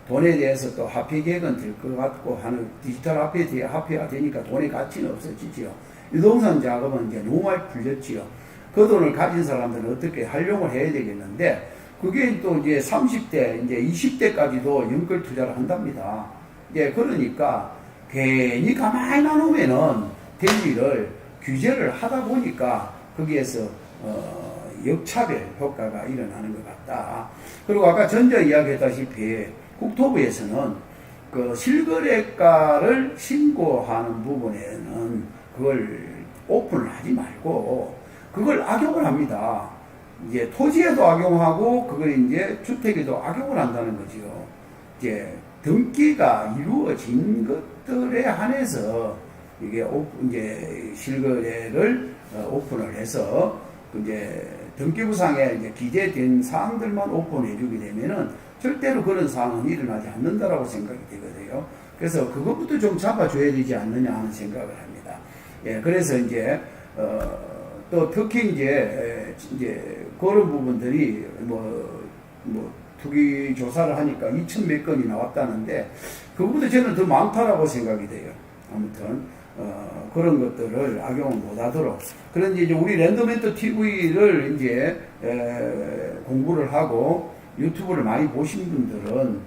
돈에 대해서 또 화폐 개혁은 될 것 같고 하는 디지털 화폐가 되니까 돈의 가치는 없어지지요. 유동산 자금은 이제 너무 많이 풀렸지요. 그 돈을 가진 사람들은 어떻게 활용을 해야 되겠는데 그게 또 이제 30대, 이제 20대까지도 연끌 투자를 한답니다. 이제 그러니까 괜히 가만히 놔놓으면은 될 일을 규제를 하다 보니까 거기에서 역차별 효과가 일어나는 것 같다. 그리고 아까 전자 이야기했다시피 국토부에서는 그 실거래가를 신고하는 부분에는 그걸 오픈을 하지 말고 그걸 악용을 합니다. 이제 토지에도 악용하고 그걸 이제 주택에도 악용을 한다는 거지요. 이제 등기가 이루어진 것들에 한해서 이게 이제 실거래를 오픈을 해서 이제 등기부상에 이제 기재된 사항들만 오픈해주게 되면은 절대로 그런 상황은 일어나지 않는다라고 생각이 되거든요. 그래서 그것부터 좀 잡아줘야 되지 않느냐 하는 생각을 합니다. 예, 그래서 이제 또 특히 이제 그런 부분들이 뭐 투기 조사를 하니까 2천 몇 건이 나왔다는데 그것보다 저는 더 많다라고 생각이 돼요. 아무튼 그런 것들을 악용을 못하도록. 그런데 이제 우리 랜덤멘터 TV를 이제 공부를 하고 유튜브를 많이 보신 분들은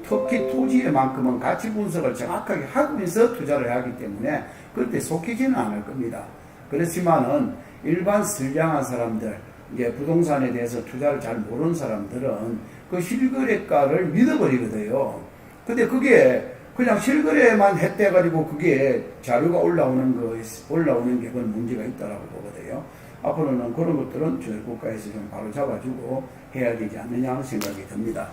특히 토지에만큼은 가치 분석을 정확하게 하면서 투자를 하기 때문에 그때 속히지는 않을 겁니다. 그렇지만은 일반 선량한 사람들, 이제 부동산에 대해서 투자를 잘 모르는 사람들은 그 실거래가를 믿어버리거든요. 근데 그게 그냥 실거래만 했대가지고 그게 자료가 올라오는 게 그건 문제가 있다라고 보거든요. 앞으로는 그런 것들은 저희 국가에서 좀 바로 잡아주고 해야 되지 않느냐 하는 생각이 듭니다.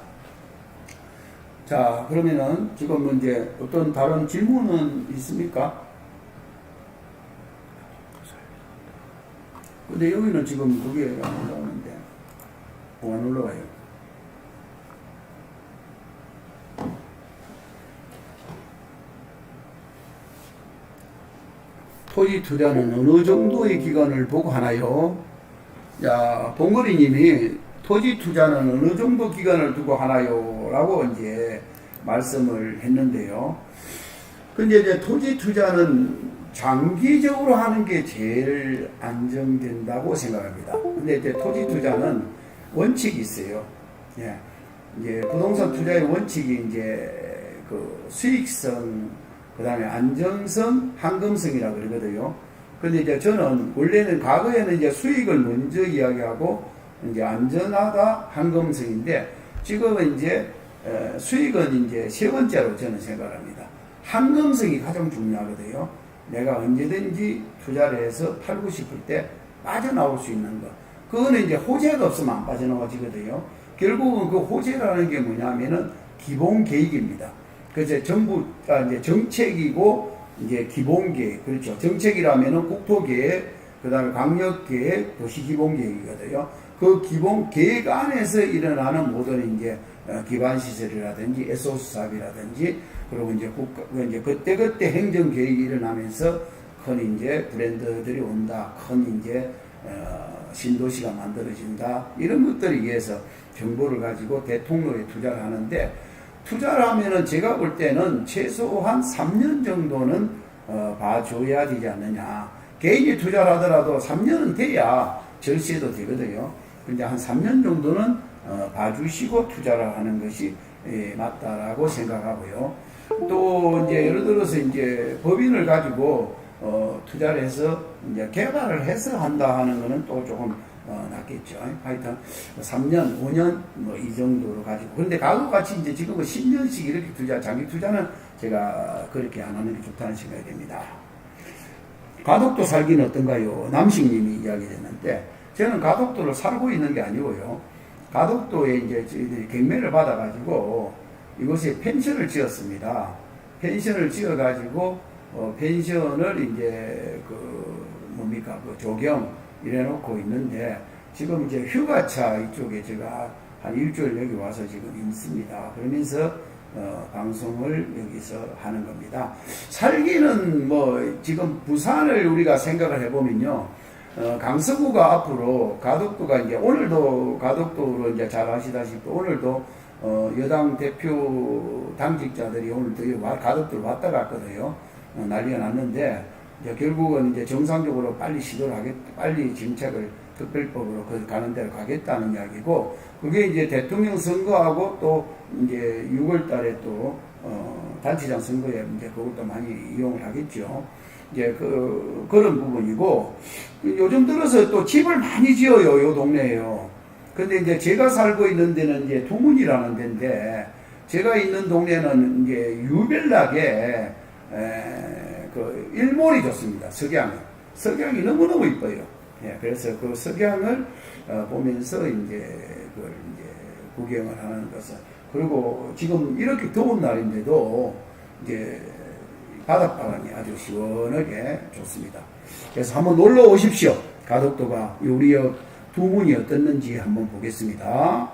자, 그러면은 지금 이제 어떤 다른 질문은 있습니까? 근데 여기는 지금 그게 안 올라오는데, 안 올라와요. 토지 투자는 어느 정도의 기간을 보고 하나요? 자, 봉거리님이 토지 투자는 어느 정도 기간을 두고 하나요? 라고 이제 말씀을 했는데요. 근데 이제 토지 투자는 장기적으로 하는 게 제일 안정된다고 생각합니다. 근데 이제 토지 투자는 원칙이 있어요. 예. 이제 부동산 투자의 원칙이 이제 그 수익성, 그 다음에 안정성, 황금성이라고 그러거든요. 근데 이제 저는 원래는 과거에는 이제 수익을 먼저 이야기하고 이제 안전하다, 황금성인데 지금은 이제 수익은 이제 세 번째로 저는 생각합니다. 황금성이 가장 중요하거든요. 내가 언제든지 투자를 해서 팔고 싶을 때 빠져나올 수 있는 것. 그거는 이제 호재가 없으면 안 빠져나와지거든요. 결국은 그 호재라는 게 뭐냐면은 기본 계획입니다. 그래서 정부가 이제 정책이고 이제 기본 계획, 그렇죠. 정책이라면은 국토 계획, 그 다음에 강력 계획, 도시 기본 계획이거든요. 그 기본 계획 안에서 일어나는 모든 이제 기반 시설이라든지 에소스 사업이라든지 그리고 이제 이제 그때 행정 계획이 일어나면서 큰 이제 브랜드들이 온다, 큰 이제 신도시가 만들어진다, 이런 것들에 의해서 정보를 가지고 대통령에 투자를 하는데, 투자를 하면은 제가 볼 때는 최소한 3년 정도는 봐줘야 되지 않느냐. 개인이 투자를 하더라도 3년은 돼야 절세도 되거든요. 근데 한 3년 정도는 봐주시고 투자를 하는 것이 맞다라고 생각하고요. 또 이제 예를 들어서 이제 법인을 가지고 투자를 해서 이제 개발을 해서 한다 하는 거는 또 조금 낫겠죠. 하여튼 3년, 5년 뭐 이 정도로 가지고. 그런데 과거같이 이제 지금은 10년씩 이렇게 장기 투자는 제가 그렇게 안 하는 게 좋다는 생각이 됩니다. 가덕도 살기는 어떤가요? 남식님이 이야기했는데, 저는 가덕도를 살고 있는 게 아니고요. 가덕도에 이제 저희들이 경매를 받아가지고 이곳에 펜션을 지었습니다. 펜션을 지어가지고 펜션을 이제 그 조경 이래놓고 있는데, 지금 이제 휴가차 이쪽에 제가 한 일주일 여기 와서 지금 있습니다. 그러면서 방송을 여기서 하는 겁니다. 살기는 뭐 지금 부산을 우리가 생각을 해보면요, 강서구가 앞으로 가덕도가 이제 오늘도 가덕도로 이제 잘 아시다시피 오늘도 여당 대표 당직자들이 오늘도 가덕도로 왔다 갔거든요. 난리가 났는데, 이제 결국은 이제 정상적으로 빨리 빨리 정책을 특별법으로 가는 데로 가겠다는 이야기고, 그게 이제 대통령 선거하고 또 이제 6월 달에 또 단체장 선거에 이제 그것도 많이 이용을 하겠죠. 이제 그런 부분이고, 요즘 들어서 또 집을 많이 지어요, 요 동네에요. 근데 이제 제가 살고 있는 데는 이제 두문이라는 데인데, 제가 있는 동네는 이제 유별나게 그 일몰이 좋습니다. 석양이 너무너무 이뻐요. 예, 그래서 그 석양을 보면서 이제 그걸 이제 구경을 하는 것은, 그리고 지금 이렇게 더운 날인데도 이제 바닷바람이 아주 시원하게 좋습니다. 그래서 한번 놀러 오십시오. 가덕도가 우리역 두문이 어떻는지 한번 보겠습니다.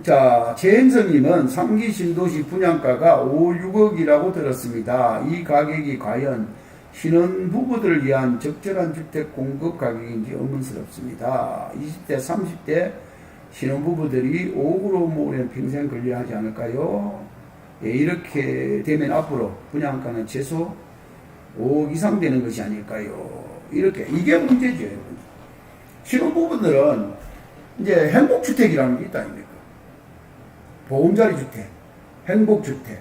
자, 최행성님은 3기 신도시 분양가가 5, 6억이라고 들었습니다. 이 가격이 과연 신혼부부들을 위한 적절한 주택 공급 가격인지 의문스럽습니다. 20대, 30대 신혼부부들이 5억으로 모으면 평생 걸려하지 않을까요? 예, 이렇게 되면 앞으로 분양가는 최소 5억 이상 되는 것이 아닐까요? 이게 문제죠, 여러분. 신혼부부들은 이제 행복주택이라는 게 있다, 아닙니까? 보금자리 주택, 행복주택,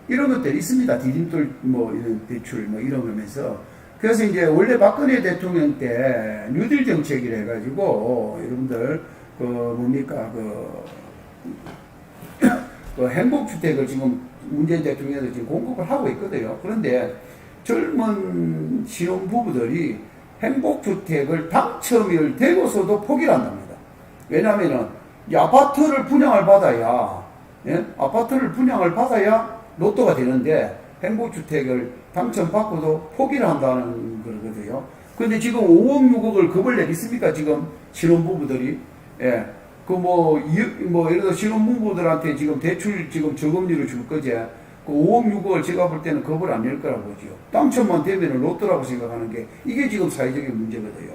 이런 것들이 있습니다. 디딤돌, 이런 대출, 이런 거면서, 그래서 이제 원래 박근혜 대통령 때 뉴딜 정책이라 해가지고 여러분들 그 뭡니까 그 행복주택을 지금 문재인 대통령도 지금 공급을 하고 있거든요. 그런데 젊은 신혼부부들이 행복주택을 당첨이 되고서도 포기를 한답니다. 왜냐하면은 이 아파트를 분양을 받아야, 예? 아파트를 분양을 받아야 로또가 되는데 행복주택을 당첨받고도 포기를 한다는 거거든요. 근데 지금 5억, 6억을 겁을 내겠습니까? 지금 신혼부부들이. 예. 예를 들어 신혼부부들한테 지금 대출 지금 저금리를 줄 거지. 그 5억, 6억을 제가 볼 때는 겁을 안 낼 거라고 보죠. 당첨만 되면 로또라고 생각하는 게 이게 지금 사회적인 문제거든요.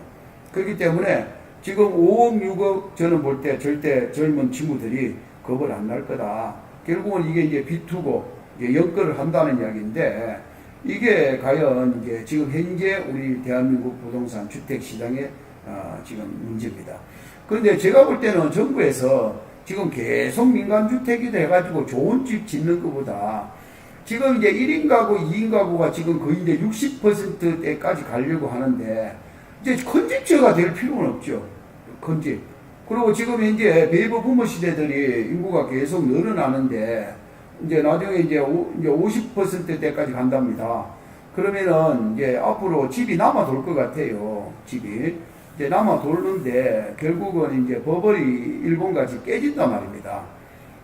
그렇기 때문에 지금 5억, 6억 저는 볼 때 절대 젊은 친구들이 겁을 안 날 거다. 결국은 이게 이제 비투고 연끌을 한다는 이야기인데 이게 과연 이제 지금 현재 우리 대한민국 부동산 주택 시장의 지금 문제입니다. 그런데 제가 볼 때는 정부에서 지금 계속 민간주택이 돼가지고 좋은 집 짓는 것보다 지금 이제 1인 가구, 2인 가구가 지금 거의 이제 60%대까지 가려고 하는데 이제 큰 집지어가 될 필요는 없죠. 큰 집. 그리고 지금 이제 베이버 부모 시대들이 인구가 계속 늘어나는데 이제 나중에 이제 50%대까지 간답니다. 그러면은 이제 앞으로 집이 남아 돌 것 같아요. 집이. 이제 남아 돌는데 결국은 이제 버블이 일본같이 깨진단 말입니다.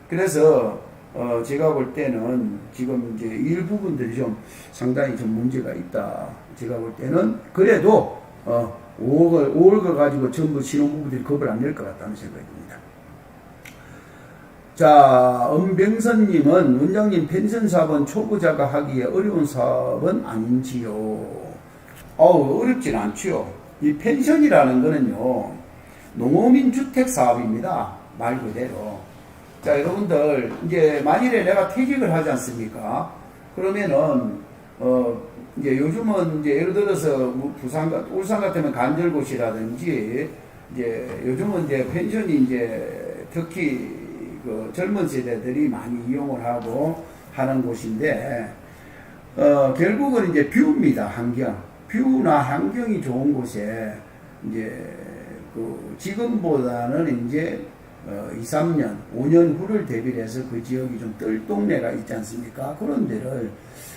그래서 제가 볼 때는 지금 이제 일부분들이 좀 상당히 좀 문제가 있다. 제가 볼 때는 그래도 5억을 가지고 전부 신혼부부들이 겁을 안 낼 것 같다는 생각이 듭니다. 자, 엄병선님은 원장님 펜션 사업은 초보자가 하기에 어려운 사업은 아닌지요? 어렵진 않지요. 이 펜션이라는 거는요, 농어민 주택 사업입니다. 말 그대로. 자, 여러분들, 이제 만일에 내가 퇴직을 하지 않습니까? 그러면은, 이제 요즘은 이제 예를 들어서 뭐 울산 같으면 간절곶이라든지, 이제 요즘은 이제 펜션이 이제 특히 그 젊은 세대들이 많이 이용을 하고 하는 곳인데, 결국은 이제 뷰입니다. 뷰나 환경이 좋은 곳에 이제 그 지금보다는 이제 2, 3년, 5년 후를 대비해서 그 지역이 좀 뜰 동네가 있지 않습니까? 그런 데를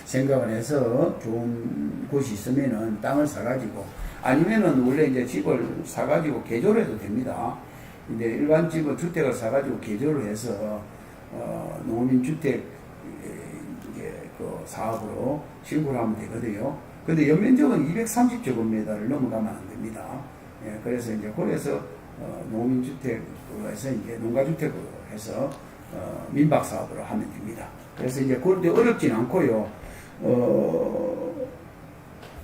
생각을 해서 좋은 곳이 있으면은 땅을 사가지고 아니면은 원래 이제 집을 사가지고 개조를 해도 됩니다. 근데 일반 집은 주택을 사가지고 개조를 해서 농민 주택 이제 그 사업으로 신고를 하면 되거든요. 근데 연면적은 230제곱미터를 넘어가면 안 됩니다. 예, 그래서 이제 거기에서 농민주택에서 이제 농가주택으로 해서 민박 사업으로 하면 됩니다. 그래서 이제 그런데 어렵진 않고요.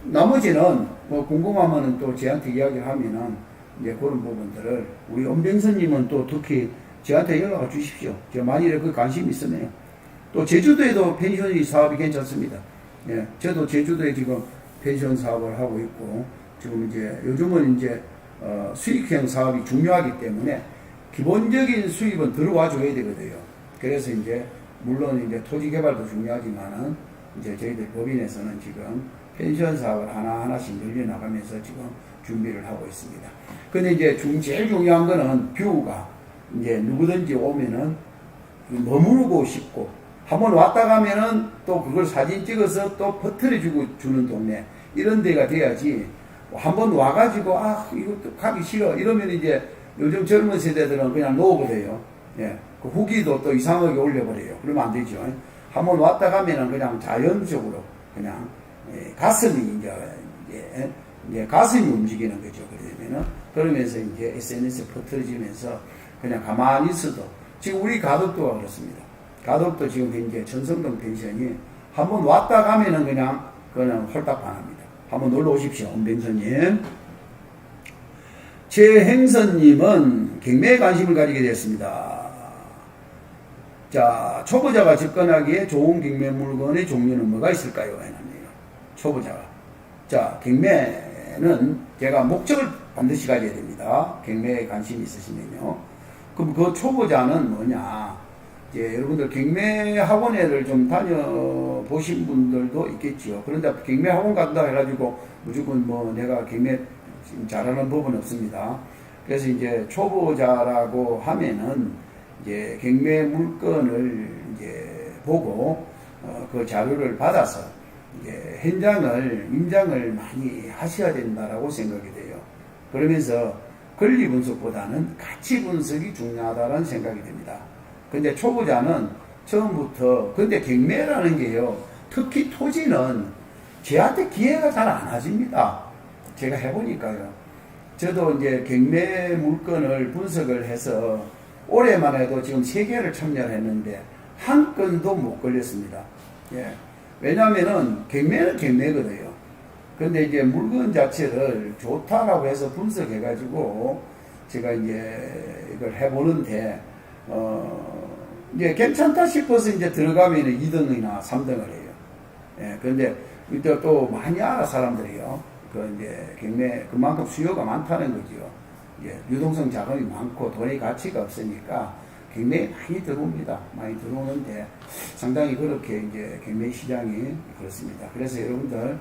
나머지는 뭐 궁금하면은 또 저한테 이야기를 하면은 이제 그런 부분들을 우리 엄병선님은 또 특히 저한테 연락을 주십시오. 저 만일에 그 관심이 있으면 또 제주도에도 펜션 사업이 괜찮습니다. 예, 저도 제주도에 지금 펜션 사업을 하고 있고, 지금 이제 요즘은 이제 수익형 사업이 중요하기 때문에 기본적인 수입은 들어와 줘야 되거든요. 그래서 이제 물론 이제 토지 개발도 중요하지만은 이제 저희들 법인에서는 지금 펜션 사업을 하나하나씩 늘려나가면서 지금 준비를 하고 있습니다. 근데 이제 제일 중요한 거는 뷰가 이제 누구든지 오면은 머무르고 싶고, 한번 왔다 가면은 또 그걸 사진 찍어서 또 퍼뜨려주고 주는 동네, 이런 데가 돼야지, 한번 와가지고 이것도 가기 싫어 이러면 이제 요즘 젊은 세대들은 그냥 놓거든요. 예, 그 후기도 또 이상하게 올려버려요. 그러면 안 되죠. 한번 왔다 가면은 그냥 자연적으로 그냥 가슴이 이제 가슴이 움직이는 거죠. 그러면서 이제 SNS에 퍼뜨려지면서 그냥 가만히 있어도, 지금 우리 가덕도가 그렇습니다. 가덕도 지금 현재 전성동 펜션이 한번 왔다 가면은 그냥 홀딱 반합니다. 한번 놀러 오십시오. 엄병선님. 최행선님은 경매에 관심을 가지게 되었습니다. 자, 초보자가 접근하기에 좋은 경매 물건의 종류는 뭐가 있을까요? 해놨네요. 초보자가. 자, 경매는 제가 목적을 반드시 가져야 됩니다. 경매에 관심이 있으시면요. 그럼 그 초보자는 뭐냐? 이제 여러분들 경매 학원회를 좀 보신 분들도 있겠지요. 그런데 경매 학원 간다 해가지고 무조건 뭐 내가 경매 잘하는 법은 없습니다. 그래서 이제 초보자라고 하면은 이제 경매 물건을 이제 보고 그 자료를 받아서 이제 현장을 임장을 많이 하셔야 된다라고 생각이 돼요. 그러면서 권리 분석보다는 가치 분석이 중요하다는 생각이 듭니다. 근데 초보자는 처음부터 근데 경매라는 게요. 특히 토지는 저한테 기회가 잘 안 와집니다. 제가 해보니까요. 저도 이제 경매 물건을 분석을 해서 올해만 해도 지금 3개를 참여를 했는데 한 건도 못 걸렸습니다. 예. 왜냐면은 경매는 경매거든요. 근데 이제 물건 자체를 좋다라고 해서 분석해가지고 제가 이제 이걸 해보는데, 이제 괜찮다 싶어서 이제 들어가면 2등이나 3등을 해요. 예. 근데 이때 또 많이 알아, 사람들이요. 그 이제 경매 그만큼 수요가 많다는 거죠. 예. 유동성 자금이 많고 돈의 가치가 없으니까 경매에 많이 들어옵니다. 많이 들어오는데 상당히 그렇게 이제 경매 시장이 그렇습니다. 그래서 여러분들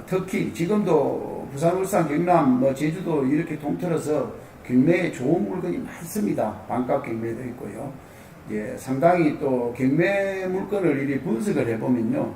특히 지금도 부산, 울산, 경남, 뭐 제주도 이렇게 통틀어서 경매에 좋은 물건이 많습니다. 반값 경매도 있고요. 예, 상당히 또 경매 물건을 이리 분석을 해보면요,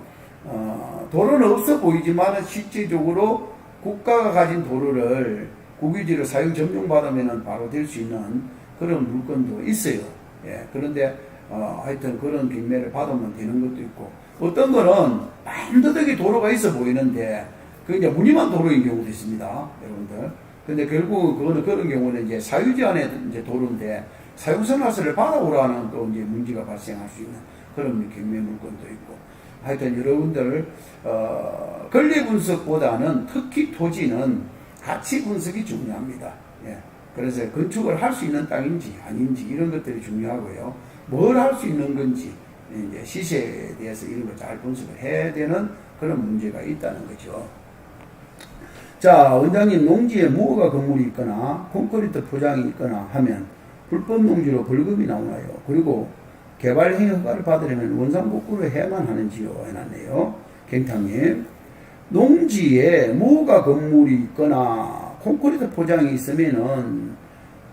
도로는 없어 보이지만 실질적으로 국가가 가진 도로를 국유지를 사용 점용받으면 바로 될 수 있는 그런 물건도 있어요. 예, 그런데 하여튼 그런 경매를 받으면 되는 것도 있고, 어떤 거는 반드덕이 도로가 있어 보이는데 그 이제 무늬만 도로인 경우도 있습니다, 여러분들. 근데 결국 그거는 그런 경우는 이제 사유지 안에 이제 도로인데 사용선화서를 받아오라는 또 이제 문제가 발생할 수 있는 그런 경매 물건도 있고, 하여튼 여러분들 권리 분석보다는 특히 토지는 가치 분석이 중요합니다. 예. 그래서 건축을 할 수 있는 땅인지 아닌지 이런 것들이 중요하고요. 뭘 할 수 있는 건지 이제 시세에 대해서 이런 걸 잘 분석을 해야 되는 그런 문제가 있다는 거죠. 자, 원장님, 농지에 무허가 건물이 있거나 콘크리트 포장이 있거나 하면 불법 농지로 벌금이 나오나요? 그리고 개발 행위 허가를 받으려면 원상복구를 해야만 하는지요? 해놨네요. 갱탕님, 농지에 무허가 건물이 있거나 콘크리트 포장이 있으면은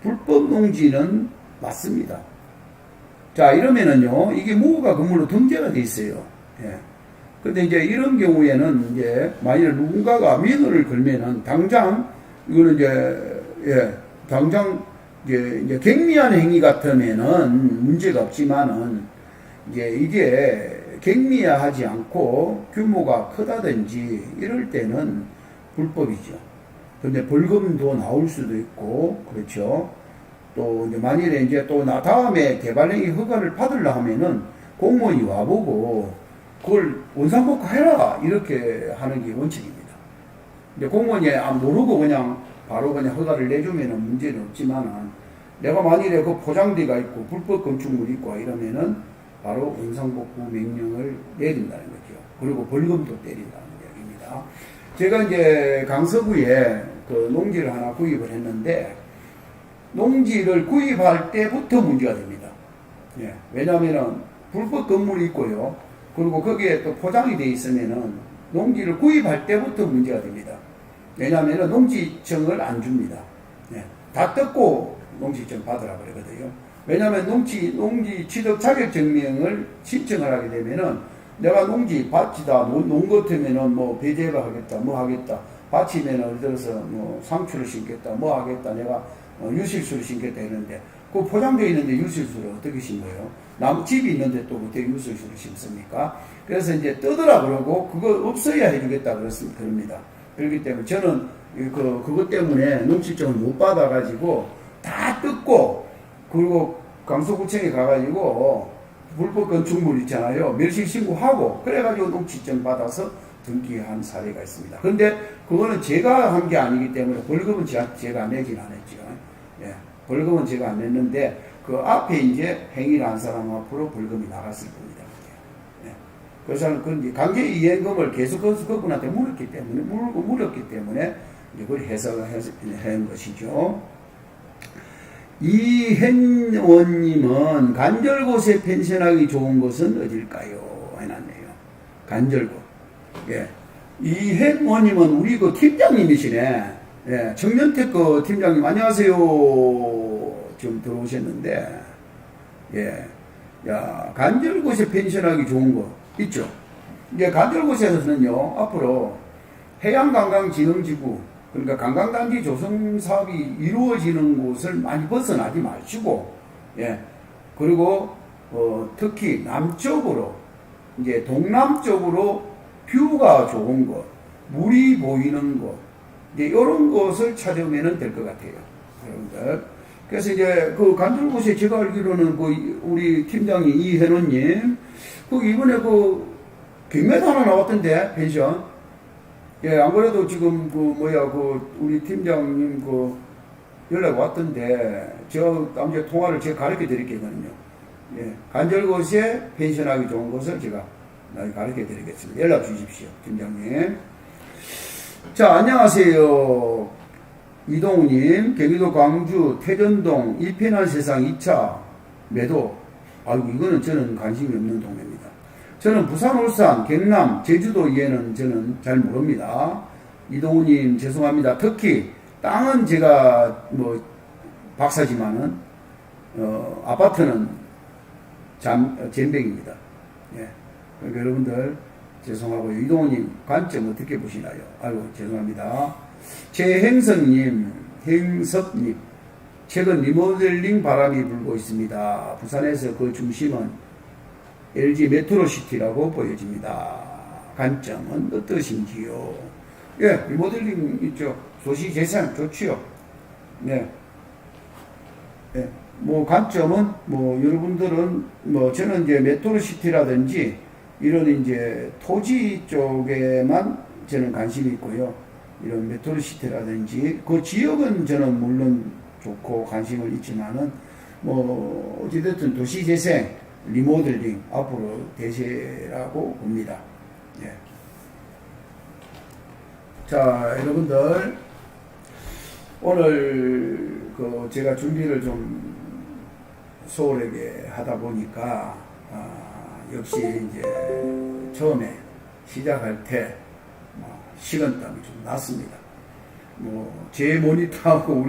불법 농지는 맞습니다. 자, 이러면은요, 이게 무허가 건물로 등재가 돼 있어요. 예. 근데 이제 이런 경우에는 이제 만일 누군가가 민원을 걸면은 당장 이거는 이제 당장 이제 경미한 행위 같으면은 문제가 없지만은 이제 이게 경미하지 않고 규모가 크다든지 이럴 때는 불법이죠. 근데 벌금도 나올 수도 있고, 그렇죠. 또 이제 만일에 이제 또 다음에 개발행위 허가를 받으려 하면은 공무원이 와보고 그걸 원상복구해라 이렇게 하는 게 원칙입니다. 근데 공무원이 모르고 그냥 바로 그냥 허가를 내주면은 문제는 없지만은 내가 만일에 그 포장대가 있고 불법 건축물이 있고 이러면은 바로 원상복구 명령을 내린다는 거죠. 그리고 벌금도 때린다는 이야기입니다. 제가 이제 강서구에 그 농지를 하나 구입을 했는데 농지를 구입할 때부터 문제가 됩니다. 예. 왜냐하면은 불법 건물이 있고요. 그리고 거기에 또 포장이 돼 있으면은 농지를 구입할 때부터 문제가 됩니다. 왜냐하면은 농지청을 안 줍니다. 예. 다 뜯고 농지청 받으라 그러거든요. 왜냐하면 농지 취득 자격 증명을 신청을 하게 되면은 내가 농지 밭이다 논 같으면은 뭐 배제를 하겠다 뭐 하겠다, 밭이면은 예를 들어서 뭐 상추를 심겠다 뭐 하겠다, 내가 유실수를 심겠다 했는데 그 포장되어 있는데 유실수를 어떻게 심어요? 남 집이 있는데 또 어떻게 유실수를 심습니까? 그래서 이제 뜯으라 그러고 그거 없어야 해주겠다 그럽니다. 그렇기 때문에 저는 그것 때문에 농지청을 못 받아가지고 다 뜯고, 그리고 강서구청에 가가지고 불법 건축물 있잖아요. 멸실 신고하고 그래가지고 농지청 받아서 등기한 사례가 있습니다. 그런데 그거는 제가 한 게 아니기 때문에 벌금은 제가 내진 않았죠. 예, 벌금은 제가 안 냈는데 그 앞에 이제 행위를 한 사람 앞으로 벌금이 나갔을 뿐이다. 예. 그래서 그 강제 이행금을 계속 그분한테 물었기 때문에 이제 그걸 해석을 한 것이죠. 이hen원님은 간절곶에 펜션하기 좋은 곳은 어딜까요? 해놨네요. 간절고. 예. 이혜모님은 우리 그 팀장님이시네. 예. 청년테크 팀장님, 안녕하세요. 지금 들어오셨는데, 예. 야, 간절곶에 펜션하기 좋은 거 있죠. 이제 간절곶에서는요, 앞으로 해양관광진흥지구, 그러니까 관광단지 조성 사업이 이루어지는 곳을 많이 벗어나지 마시고, 예. 그리고, 특히 남쪽으로, 이제 동남쪽으로 뷰가 좋은 곳, 물이 보이는 곳, 이제 이런 곳을 찾으면 될 것 같아요. 여러분들. 그래서 이제 그 간절곶에 제가 알기로는 그 우리 팀장이 이현우님, 그 이번에 그 경매도 하나 나왔던데, 펜션. 예, 안 그래도 지금 그 우리 팀장님 그 연락 왔던데, 남자 통화를 제가 가르쳐 드릴게거든요. 예, 간절곶에 펜션하기 좋은 곳을 제가 가르쳐 드리겠습니다. 연락 주십시오, 팀장님. 자, 안녕하세요. 이동우님, 경기도 광주 태전동 1편한 세상 2차 매도. 아이고, 이거는 저는 관심이 없는 동네입니다. 저는 부산, 울산, 경남, 제주도 이해는 저는 잘 모릅니다. 이동우님, 죄송합니다. 특히, 땅은 제가 박사지만은, 아파트는 잼백입니다. 예. 그러니까 여러분들, 죄송하고요. 이동우님, 관점 어떻게 보시나요? 아이고, 죄송합니다. 최행석님, 행섭님, 최근 리모델링 바람이 불고 있습니다. 부산에서 그 중심은 LG 메트로시티라고 보여집니다. 관점은 어떠신지요? 예, 리모델링 있죠. 도시 재생 좋지요. 네. 예, 관점은 여러분들은 저는 이제 메트로시티라든지 이런 이제 토지 쪽에만 저는 관심이 있고요. 이런 메트로시티라든지 그 지역은 저는 물론 좋고 관심을 있지만은 어찌됐든 도시재생, 리모델링 앞으로 대세라고 봅니다. 예. 자, 여러분들 오늘 제가 준비를 좀 소홀하게 하다 보니까 역시 이제 처음에 시작할 때 식은땀이 좀 났습니다. 제 모니터하고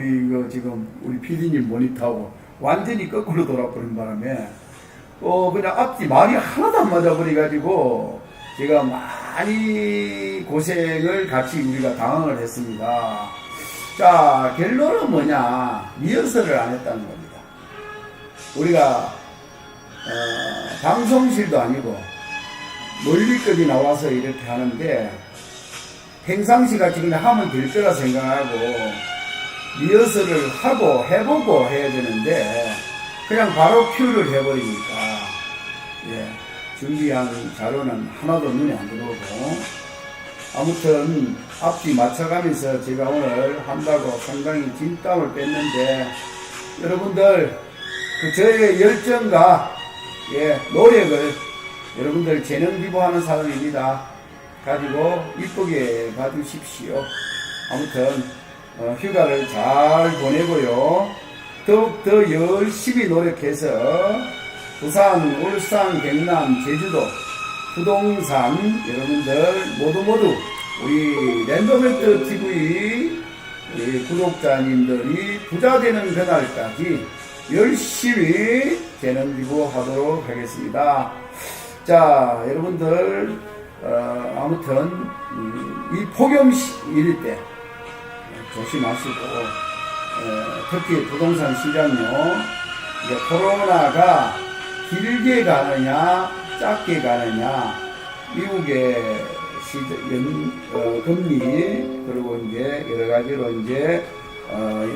우리 PD님 모니터하고 완전히 거꾸로 돌아버린 바람에 그냥 앞뒤 말이 하나도 안 맞아버려가지고 제가 많이 고생을 같이 우리가 당황을 했습니다. 자, 결론은 뭐냐? 리허설을 안 했다는 겁니다. 우리가 방송실도 아니고 멀리까지 나와서 이렇게 하는데 평상시 같이 그냥 하면 될 거라 생각하고 리허설을 하고 해보고 해야 되는데 그냥 바로 큐를 해버리니까 준비한 자료는 하나도 눈에 안 들어오고 아무튼 앞뒤 맞춰가면서 제가 오늘 한다고 상당히 진땀을 뺐는데 여러분들 저의 열정과 노력을 여러분들 재능 기부하는 사람입니다. 가지고 이쁘게 봐주십시오. 아무튼 휴가를 잘 보내고요. 더욱더 열심히 노력해서 부산, 울산, 경남, 제주도, 부동산 여러분들 모두 우리 랜덤헬트 TV 우리 구독자님들이 부자 되는 그날까지 열심히 재능 기부하도록 하겠습니다. 자, 여러분들 아무튼 이 폭염 이럴 때 조심하시고 특히 부동산 시장요 이제 코로나가 길게 가느냐 짧게 가느냐 미국의 금리 그리고 이제 여러 가지로 이제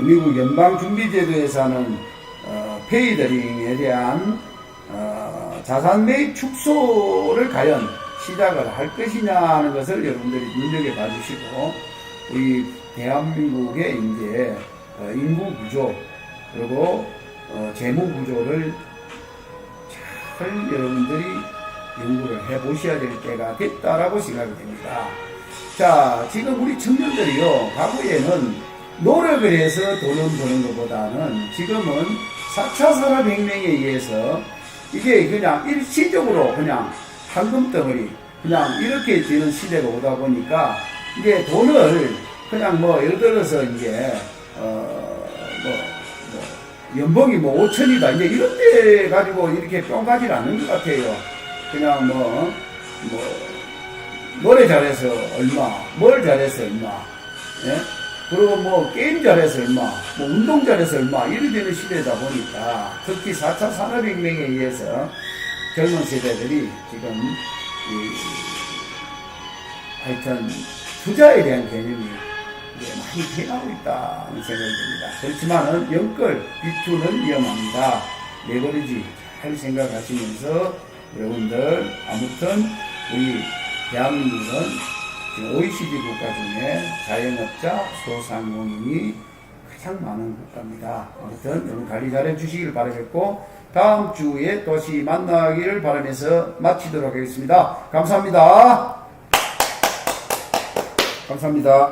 미국 연방준비제도에서는 페이더링에 대한 자산 매입 축소를 과연 시작을 할 것이냐 하는 것을 여러분들이 눈여겨봐 주시고 우리 대한민국의 이제 인구 구조 그리고 재무 구조를 잘 여러분들이 연구를 해 보셔야 될 때가 됐다라고 생각이 됩니다. 자, 지금 우리 청년들이요 과거에는 노력을 해서 돈을 버는 것보다는 지금은 4차 산업혁명에 의해서 이게 그냥 일시적으로 그냥 황금 덩어리 그냥 이렇게 되는 시대가 오다 보니까 이게 돈을 그냥 뭐 예를 들어서 이제 연봉이 뭐 5천이다 이제 이런 데 가지고 이렇게 뿅가지를 않는 것 같아요. 그냥 뭐 노래 잘해서 얼마, 뭘 잘해서 얼마, 예? 그리고 뭐 게임 잘해서 얼마, 뭐 운동 잘해서 얼마 이렇게 되는 시대다 보니까 특히 4차 산업혁명에 의해서 젊은 세대들이 지금 하여튼 투자에 대한 개념이 많이 변하고 있다는 생각이 듭니다. 그렇지만은 영끌, 비투는 위험합니다. 내버리지 잘 생각하시면서 여러분들 아무튼 우리 대한민국은 지금 OECD 국가 중에 자영업자, 소상공인이 가장 많은 국가입니다. 아무튼 여러분 관리 잘 해주시길 바라겠고 다음 주에 또다시 만나기를 바라면서 마치도록 하겠습니다. 감사합니다. 감사합니다.